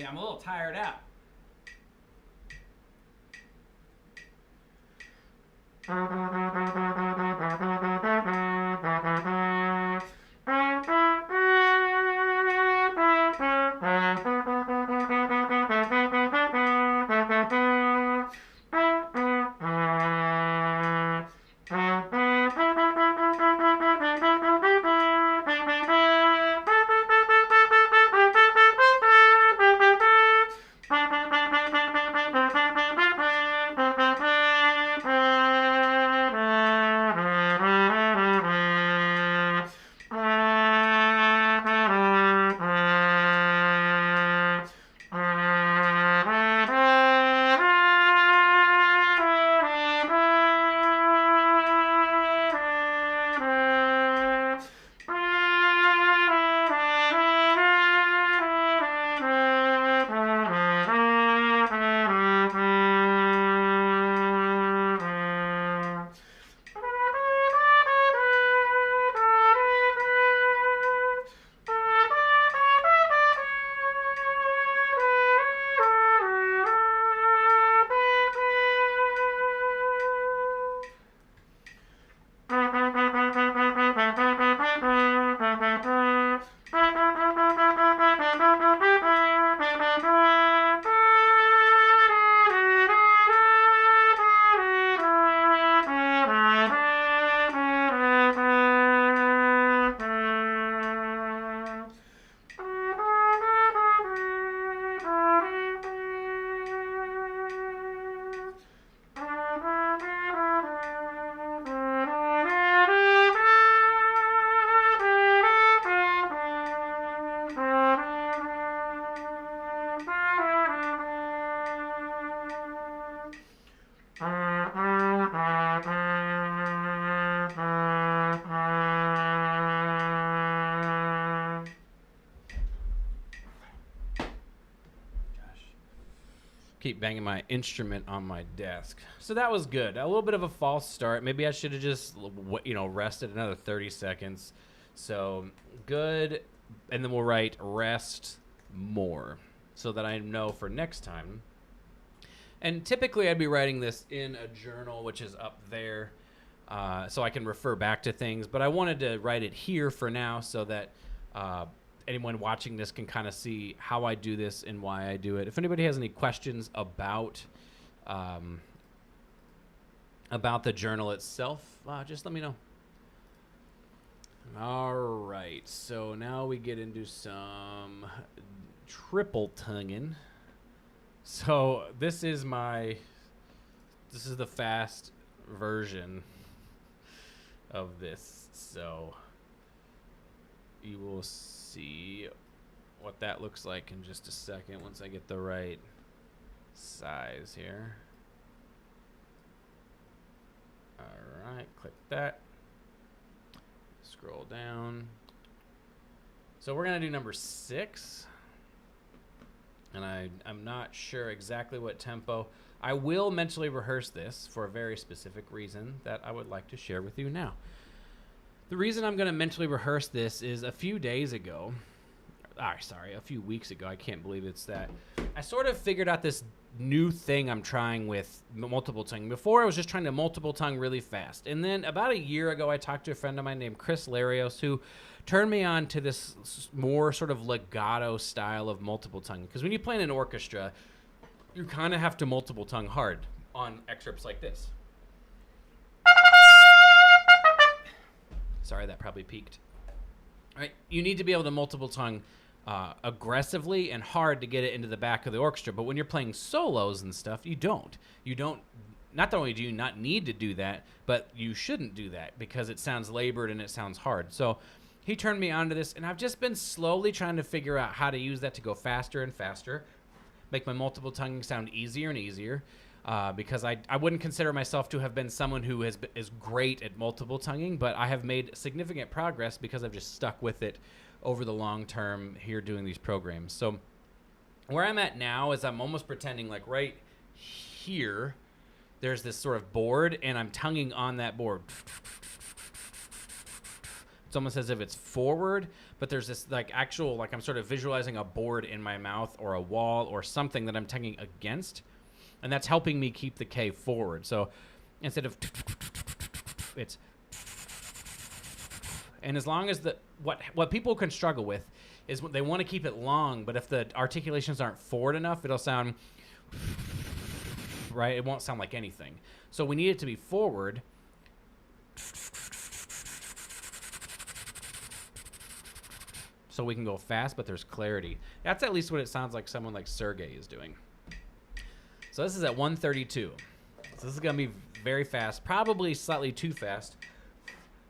I'm a little tired out. Keep banging my instrument on my desk. So that was good. A little bit of a false start. Maybe I should have just, rested another 30 seconds. So good. And then we'll write rest more so that I know for next time. And typically I'd be writing this in a journal, which is up there, so I can refer back to things. But I wanted to write it here for now so that anyone watching this can kind of see how I do this and why I do it. If anybody has any questions about the journal itself, just let me know. All right, so now we get into some triple tonguing. So this is the fast version of this. So you will see what that looks like in just a second once I get the right size here. All right, click that. Scroll down. So we're going to do number 6. And I'm not sure exactly what tempo. I will mentally rehearse this for a very specific reason that I would like to share with you now. The reason I'm going to mentally rehearse this is a few weeks ago, I can't believe it's that. I sort of figured out this new thing I'm trying with multiple tongue. Before, I was just trying to multiple tongue really fast. And then about a year ago, I talked to a friend of mine named Chris Larios, who turned me on to this more sort of legato style of multiple tongue. Because when you play in an orchestra, you kind of have to multiple tongue hard on excerpts like this. Sorry, that probably peaked. All right, you need to be able to multiple tongue aggressively and hard to get it into the back of the orchestra. But when you're playing solos and stuff, you don't. Not only do you not need to do that, but you shouldn't do that because it sounds labored and it sounds hard. So he turned me on to this, and I've just been slowly trying to figure out how to use that to go faster and faster, make my multiple tonguing sound easier and easier. because I wouldn't consider myself to have been someone who is great at multiple tonguing, but I have made significant progress because I've just stuck with it over the long term here doing these programs. So where I'm at now is I'm almost pretending like right here, there's this sort of board, and I'm tonguing on that board. It's almost as if it's forward, but there's this like actual, like I'm sort of visualizing a board in my mouth or a wall or something that I'm tonguing against. And that's helping me keep the K forward. So instead of it's, and as long as what people can struggle with is they want to keep it long, but if the articulations aren't forward enough, it'll sound right. It won't sound like anything. So we need it to be forward. So we can go fast, but there's clarity. That's at least what it sounds like someone like Sergey is doing. So this is at 132. So this is going to be very fast, probably slightly too fast,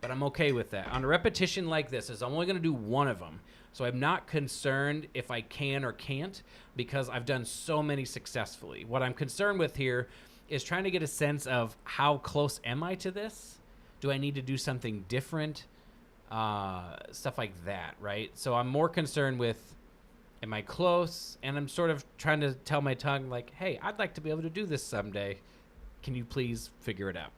but I'm okay with that. On a repetition like this, I'm only going to do one of them. So I'm not concerned if I can or can't because I've done so many successfully. What I'm concerned with here is trying to get a sense of how close am I to this? Do I need to do something different? Stuff like that, right? So I'm more concerned with, am I close? And I'm sort of trying to tell my tongue, like, hey, I'd like to be able to do this someday. Can you please figure it out?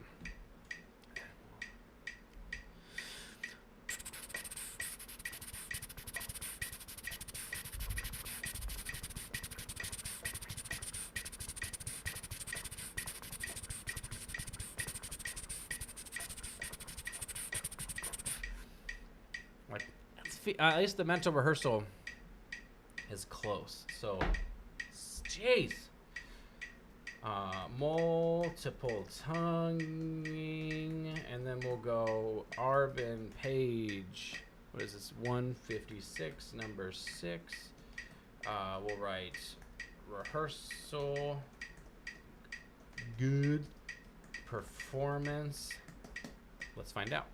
At least the mental rehearsal is close. So, jeez. Multiple tonguing, and then we'll go Arvin Page. What is this? 156, number 6. We'll write rehearsal. Good performance. Let's find out.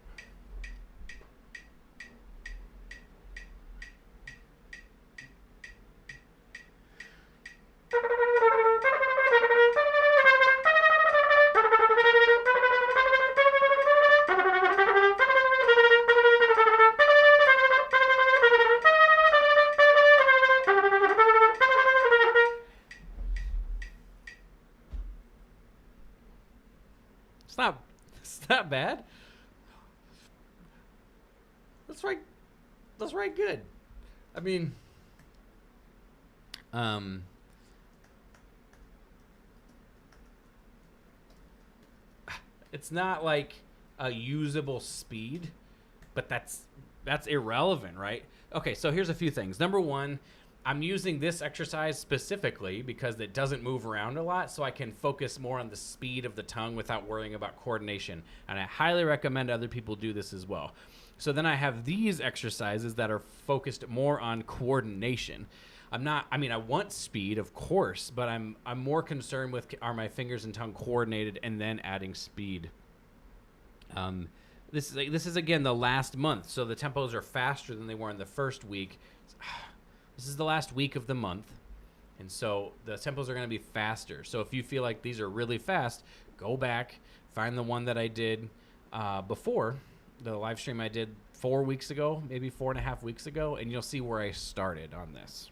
It's not bad. That's right good. I mean, it's not like a usable speed, but that's irrelevant, right? Okay, so here's a few things. Number one, I'm using this exercise specifically because it doesn't move around a lot, so I can focus more on the speed of the tongue without worrying about coordination. And I highly recommend other people do this as well. So then I have these exercises that are focused more on coordination. I want speed, of course, but I'm more concerned with, are my fingers and tongue coordinated, and then adding speed. This is again the last month, so the tempos are faster than they were in the first week. This is the last week of the month, and so the tempos are going to be faster. So if you feel like these are really fast, go back, find the one that I did before, the live stream I did 4 weeks ago, maybe 4.5 weeks ago, and you'll see where I started on this.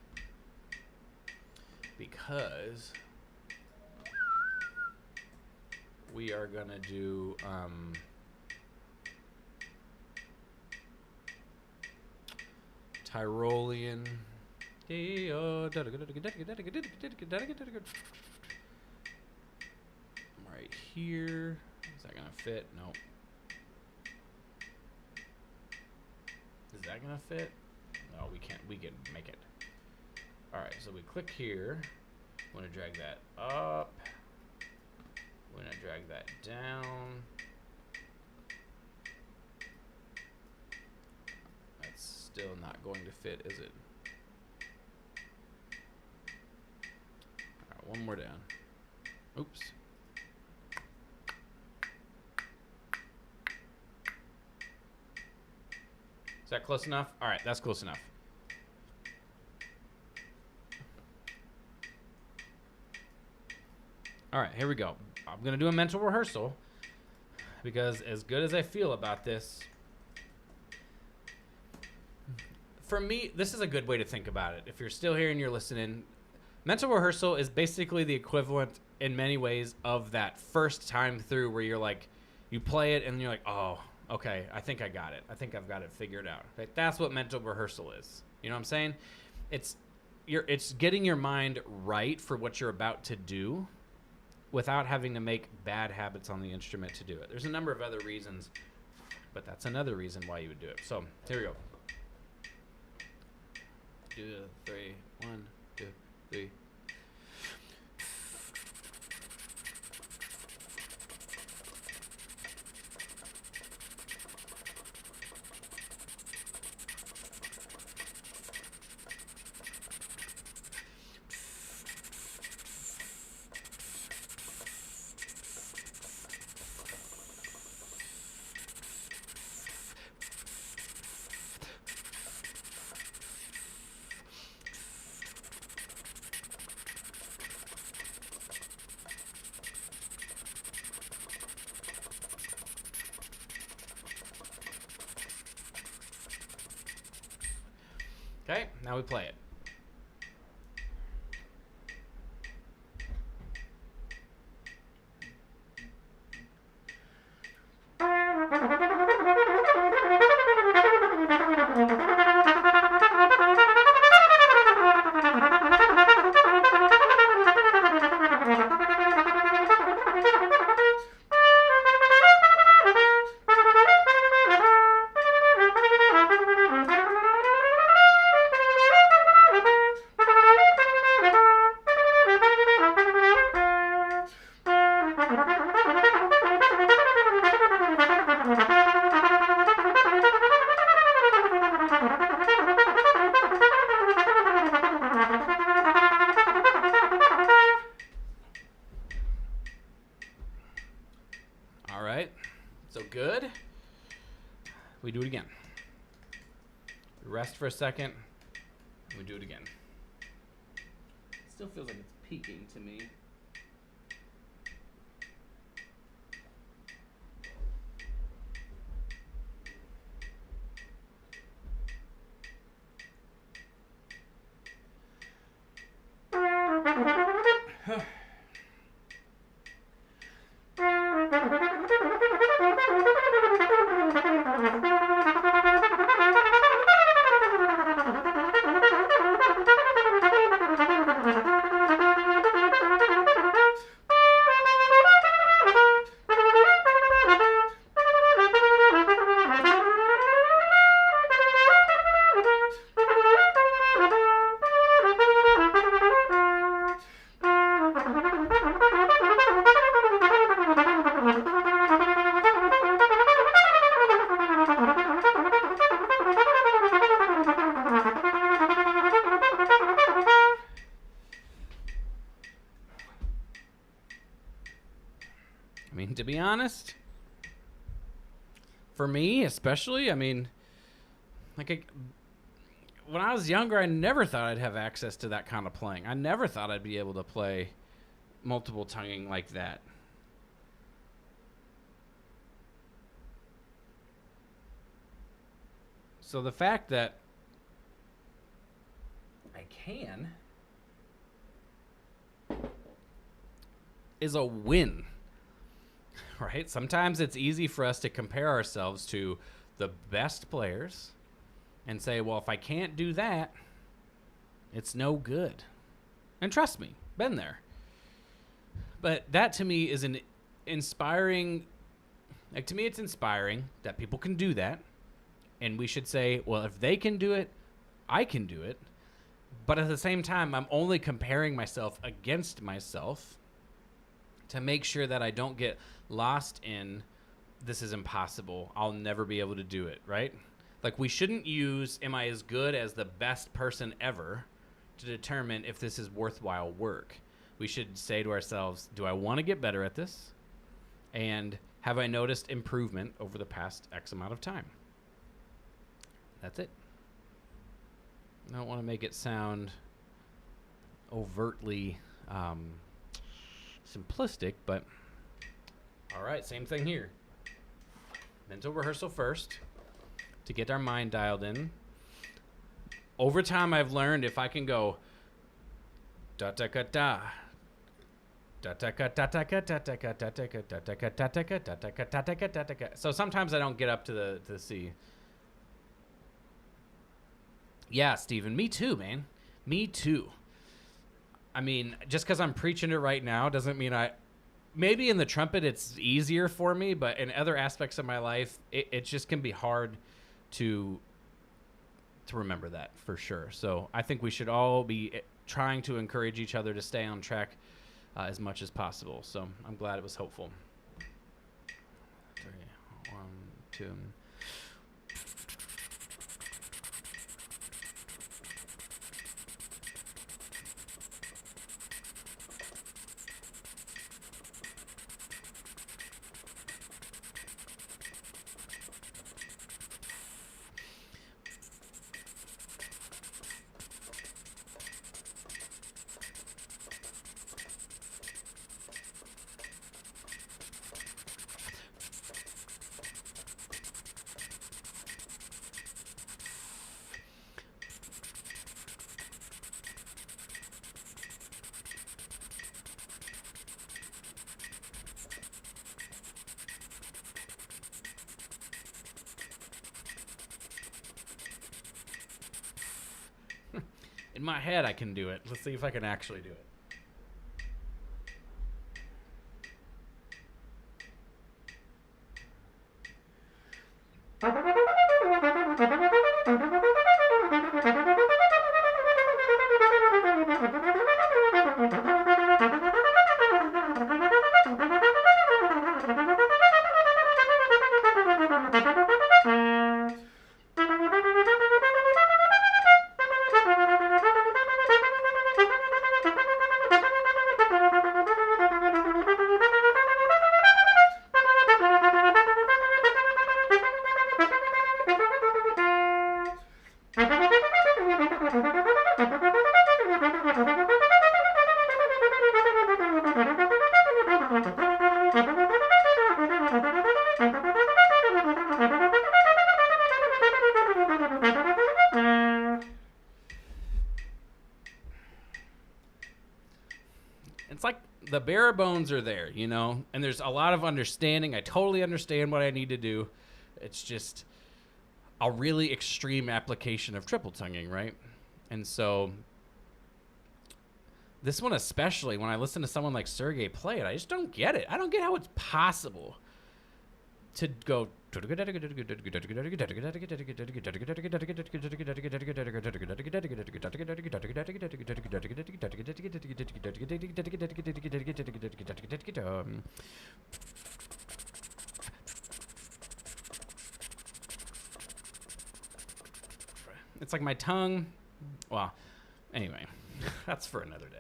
Because we are going to do Tyrolean. Right here. Is that gonna fit? Nope. Is that gonna fit? No, we can't. We can make it. All right. So we click here. I'm gonna drag that up. We're gonna drag that down. That's still not going to fit, is it? One more down. Oops. Is that close enough? All right, that's close enough. All right, here we go. I'm going to do a mental rehearsal because as good as I feel about this, for me, this is a good way to think about it. If you're still here and you're listening, mental rehearsal is basically the equivalent in many ways of that first time through where you're like, you play it and you're like, oh, okay, I think I got it. I think I've got it figured out. Like, that's what mental rehearsal is. You know what I'm saying? It's getting your mind right for what you're about to do without having to make bad habits on the instrument to do it. There's a number of other reasons, but that's another reason why you would do it. So here we go. 2, 3, 1, 2, 3. Okay, now we play it. All right, so good. We do it again. We rest for a second. We do it again. Still feels like it's peaking to me. I mean, to be honest, for me especially, I mean, when I was younger, I never thought I'd have access to that kind of playing. I never thought I'd be able to play multiple tonguing like that. So the fact that I can is a win. Right? Sometimes it's easy for us to compare ourselves to the best players and say, well, if I can't do that, it's no good. And trust me, been there. But that to me is an inspiring, like to me it's inspiring that people can do that. And we should say, well, if they can do it, I can do it. But at the same time, I'm only comparing myself against myself to make sure that I don't get lost in this is impossible. I'll never be able to do it, right? Like we shouldn't use am I as good as the best person ever to determine if this is worthwhile work. We should say to ourselves, do I want to get better at this? And have I noticed improvement over the past X amount of time? That's it. I don't want to make it sound overtly simplistic, but all right, same thing here. Mental rehearsal first to get our mind dialed in. Over time, I've learned if I can go da da da da da da da da da da da da da da da da. So sometimes I don't get up to the C. Yeah, Steven, me too, man. Me too. I mean, just because I'm preaching it right now doesn't mean maybe in the trumpet it's easier for me, but in other aspects of my life, it just can be hard to remember that for sure. So I think we should all be trying to encourage each other to stay on track as much as possible. So I'm glad it was helpful. 3, 1, 2. In my head, I can do it. Let's see if I can actually do it. It's like the bare bones are there, you know, and there's a lot of understanding. I totally understand what I need to do. It's just a really extreme application of triple tonguing, right? And so this one especially, when I listen to someone like Sergey play it, I just don't get it. I don't get how it's possible to go it's like my tongue. Well, anyway, that's for another day.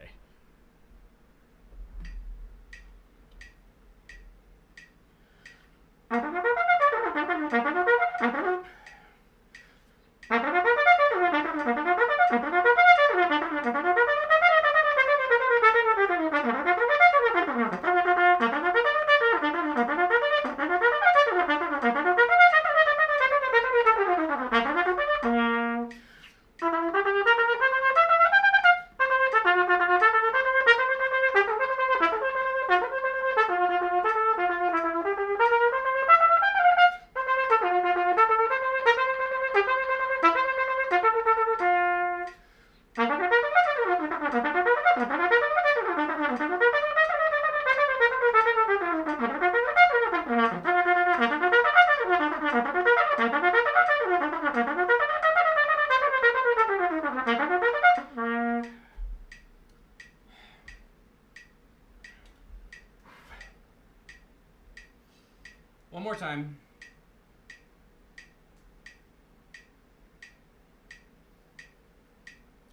One more time.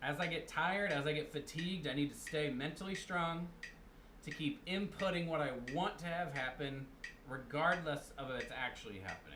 As I get tired, as I get fatigued, I need to stay mentally strong to keep inputting what I want to have happen, regardless of if it's actually happening.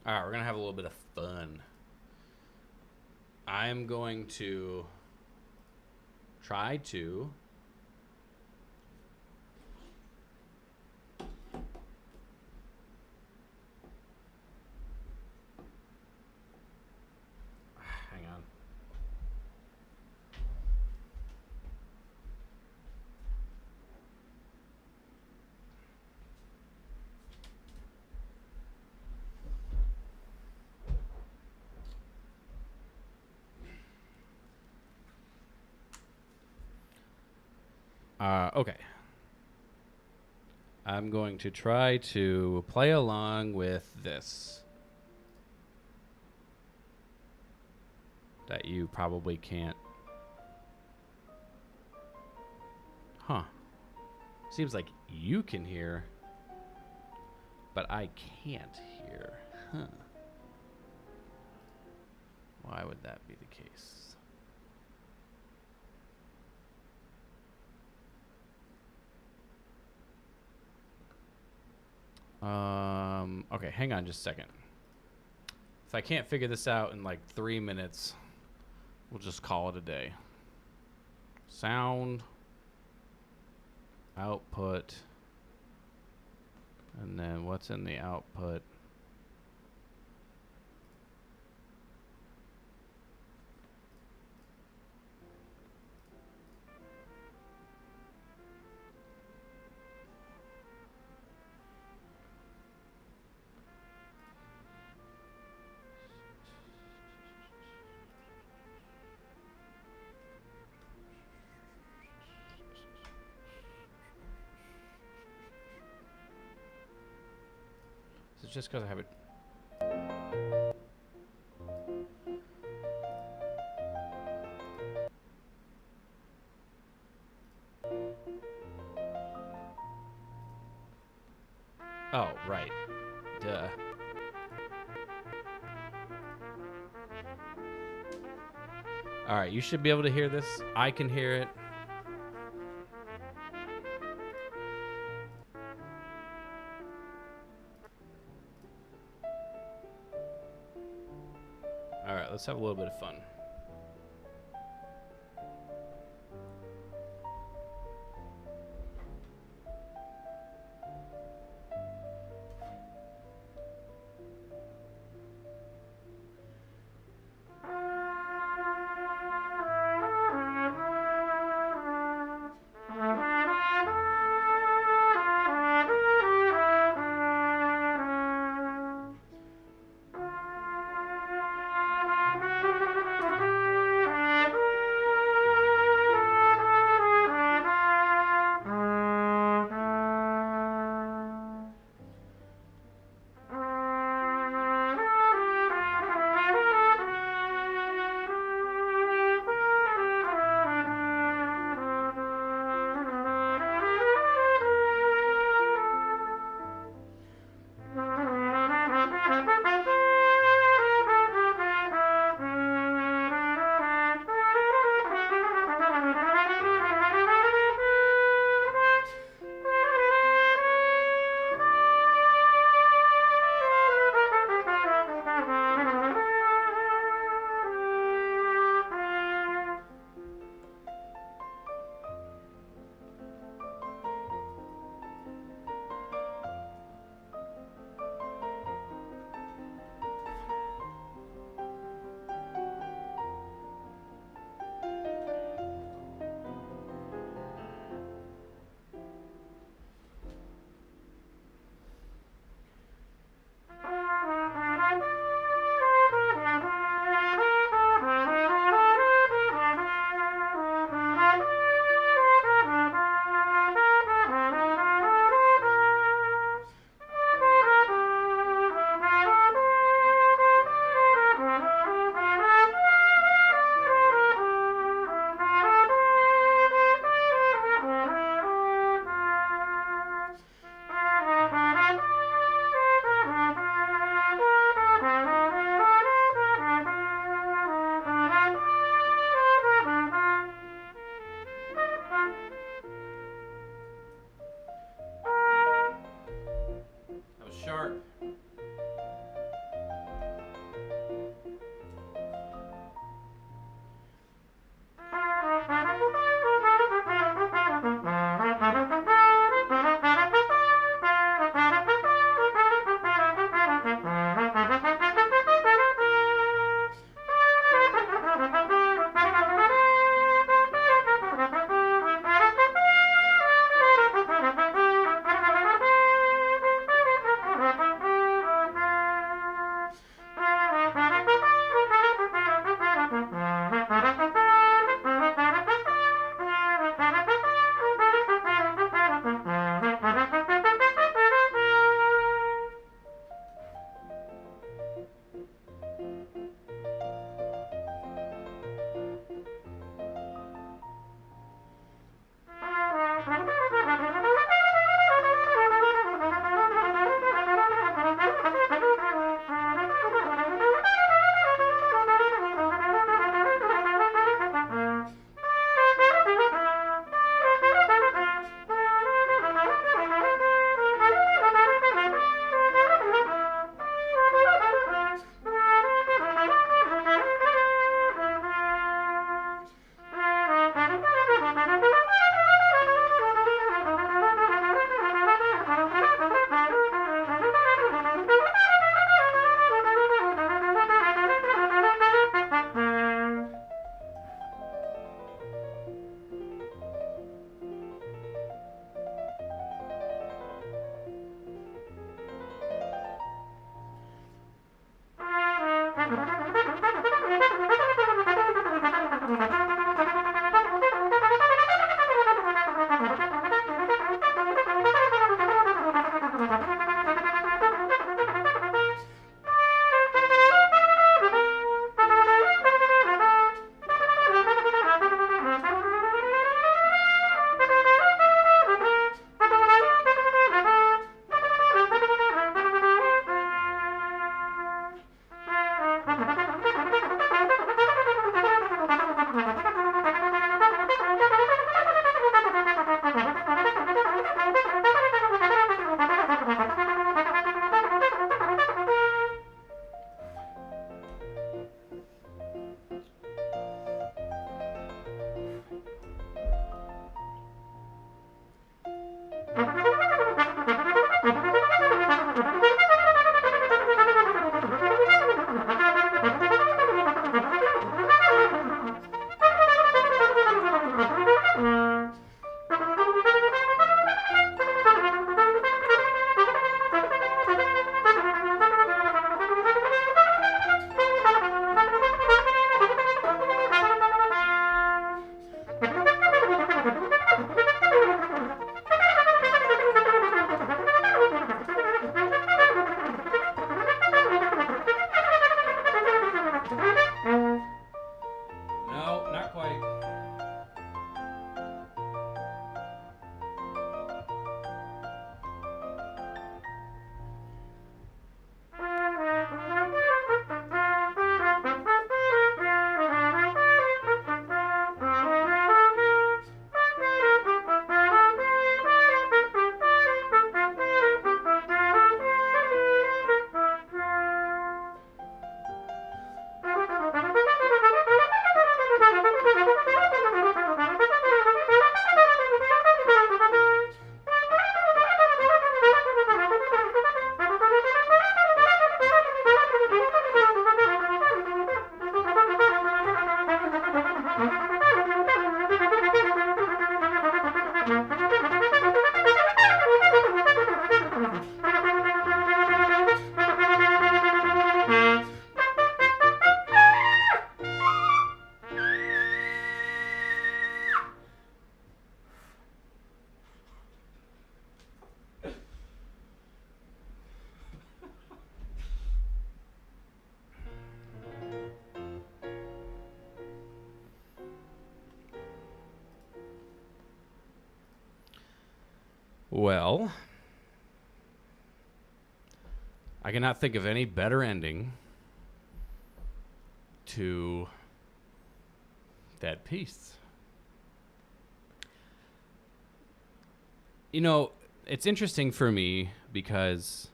All right, we're going to have a little bit of fun. I'm going to try to hang on. Okay. I'm going to try to play along with this. That you probably can't. Huh. Seems like you can hear, but I can't hear. Huh. Why would that be the case? Okay, hang on just a second. If I can't figure this out in like 3 minutes, we'll just call it a day. Sound, output, and then what's in the output? Is it just because I have it? Oh, right. Duh. All right, you should be able to hear this. I can hear it. All right, let's have a little bit of fun. No, not quite. Well, I cannot think of any better ending to that piece. You know, it's interesting for me because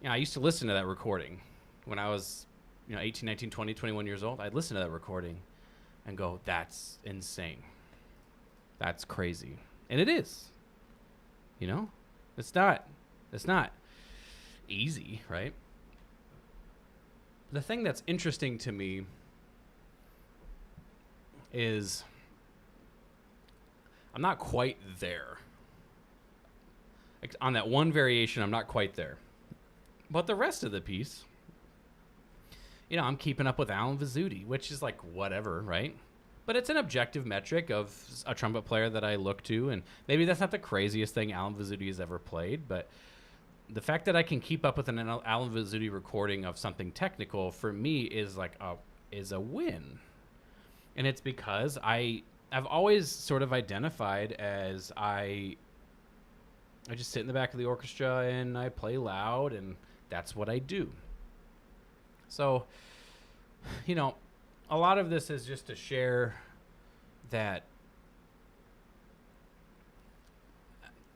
I used to listen to that recording when I was 18, 19, 20, 21 years old. I'd listen to that recording and go, that's insane. That's crazy. And it is. It's not easy, right? The thing that's interesting to me is I'm not quite there. Like on that one variation, I'm not quite there. But the rest of the piece, I'm keeping up with Alan Vizzuti, which is like whatever, right? But it's an objective metric of a trumpet player that I look to, and maybe that's not the craziest thing Alan Vizzuti has ever played, but the fact that I can keep up with an Alan Vizzuti recording of something technical for me is like is a win. And it's because I I've always sort of identified as I just sit in the back of the orchestra and I play loud, and that's what I do. So, you know, a lot of this is just to share that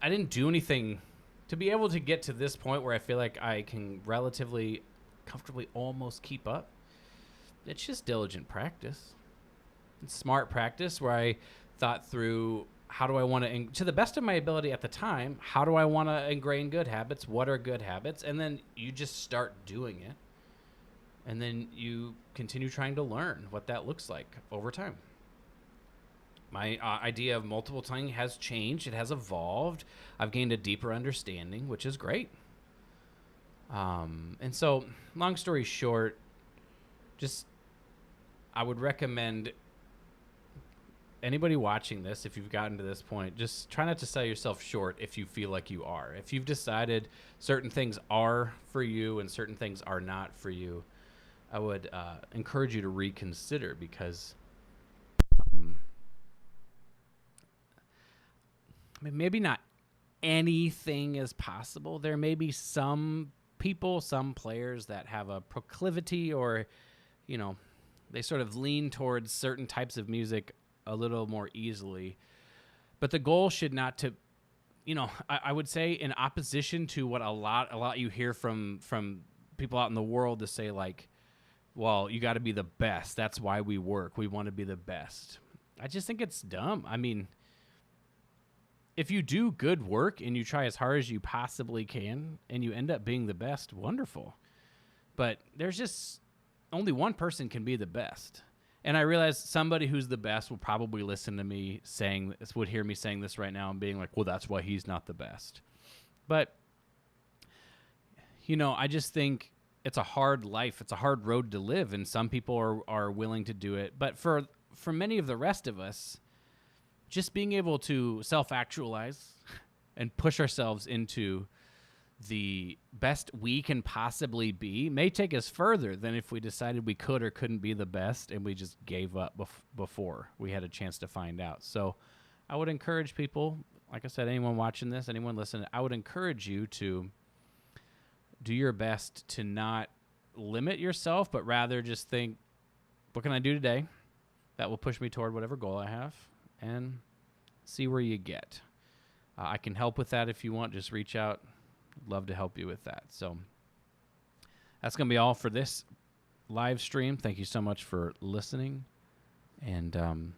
I didn't do anything to be able to get to this point where I feel like I can relatively comfortably almost keep up. It's just diligent practice. It's smart practice where I thought through, how do I want to, to the best of my ability at the time, how do I want to ingrain good habits? What are good habits? And then you just start doing it. And then you continue trying to learn what that looks like over time. My idea of multiple tonguing has changed. It has evolved. I've gained a deeper understanding, which is great. And so, long story short, just I would recommend anybody watching this, if you've gotten to this point, just try not to sell yourself short if you feel like you are. If you've decided certain things are for you and certain things are not for you, I would encourage you to reconsider, because I mean, maybe not anything is possible. There may be some people, some players that have a proclivity, or, you know, they sort of lean towards certain types of music a little more easily. But the goal should not to, you know, I would say, in opposition to what a lot you hear from people out in the world to say, like, well, you got to be the best. That's why we work. We want to be the best. I just think it's dumb. I mean, if you do good work and you try as hard as you possibly can and you end up being the best, wonderful. But there's just only one person can be the best. And I realize somebody who's the best will probably listen to me saying this, would hear me saying this right now and being like, well, that's why he's not the best. But, you know, I just think it's a hard life. It's a hard road to live, and some people are willing to do it. But for many of the rest of us, just being able to self-actualize and push ourselves into the best we can possibly be may take us further than if we decided we could or couldn't be the best and we just gave up before we had a chance to find out. So I would encourage people, like I said, anyone watching this, anyone listening, I would encourage you to do your best to not limit yourself, but rather just think, what can I do today that will push me toward whatever goal I have, and see where you get. I can help with that if you want. Just reach out. I'd love to help you with that. So that's going to be all for this live stream. Thank you so much for listening. And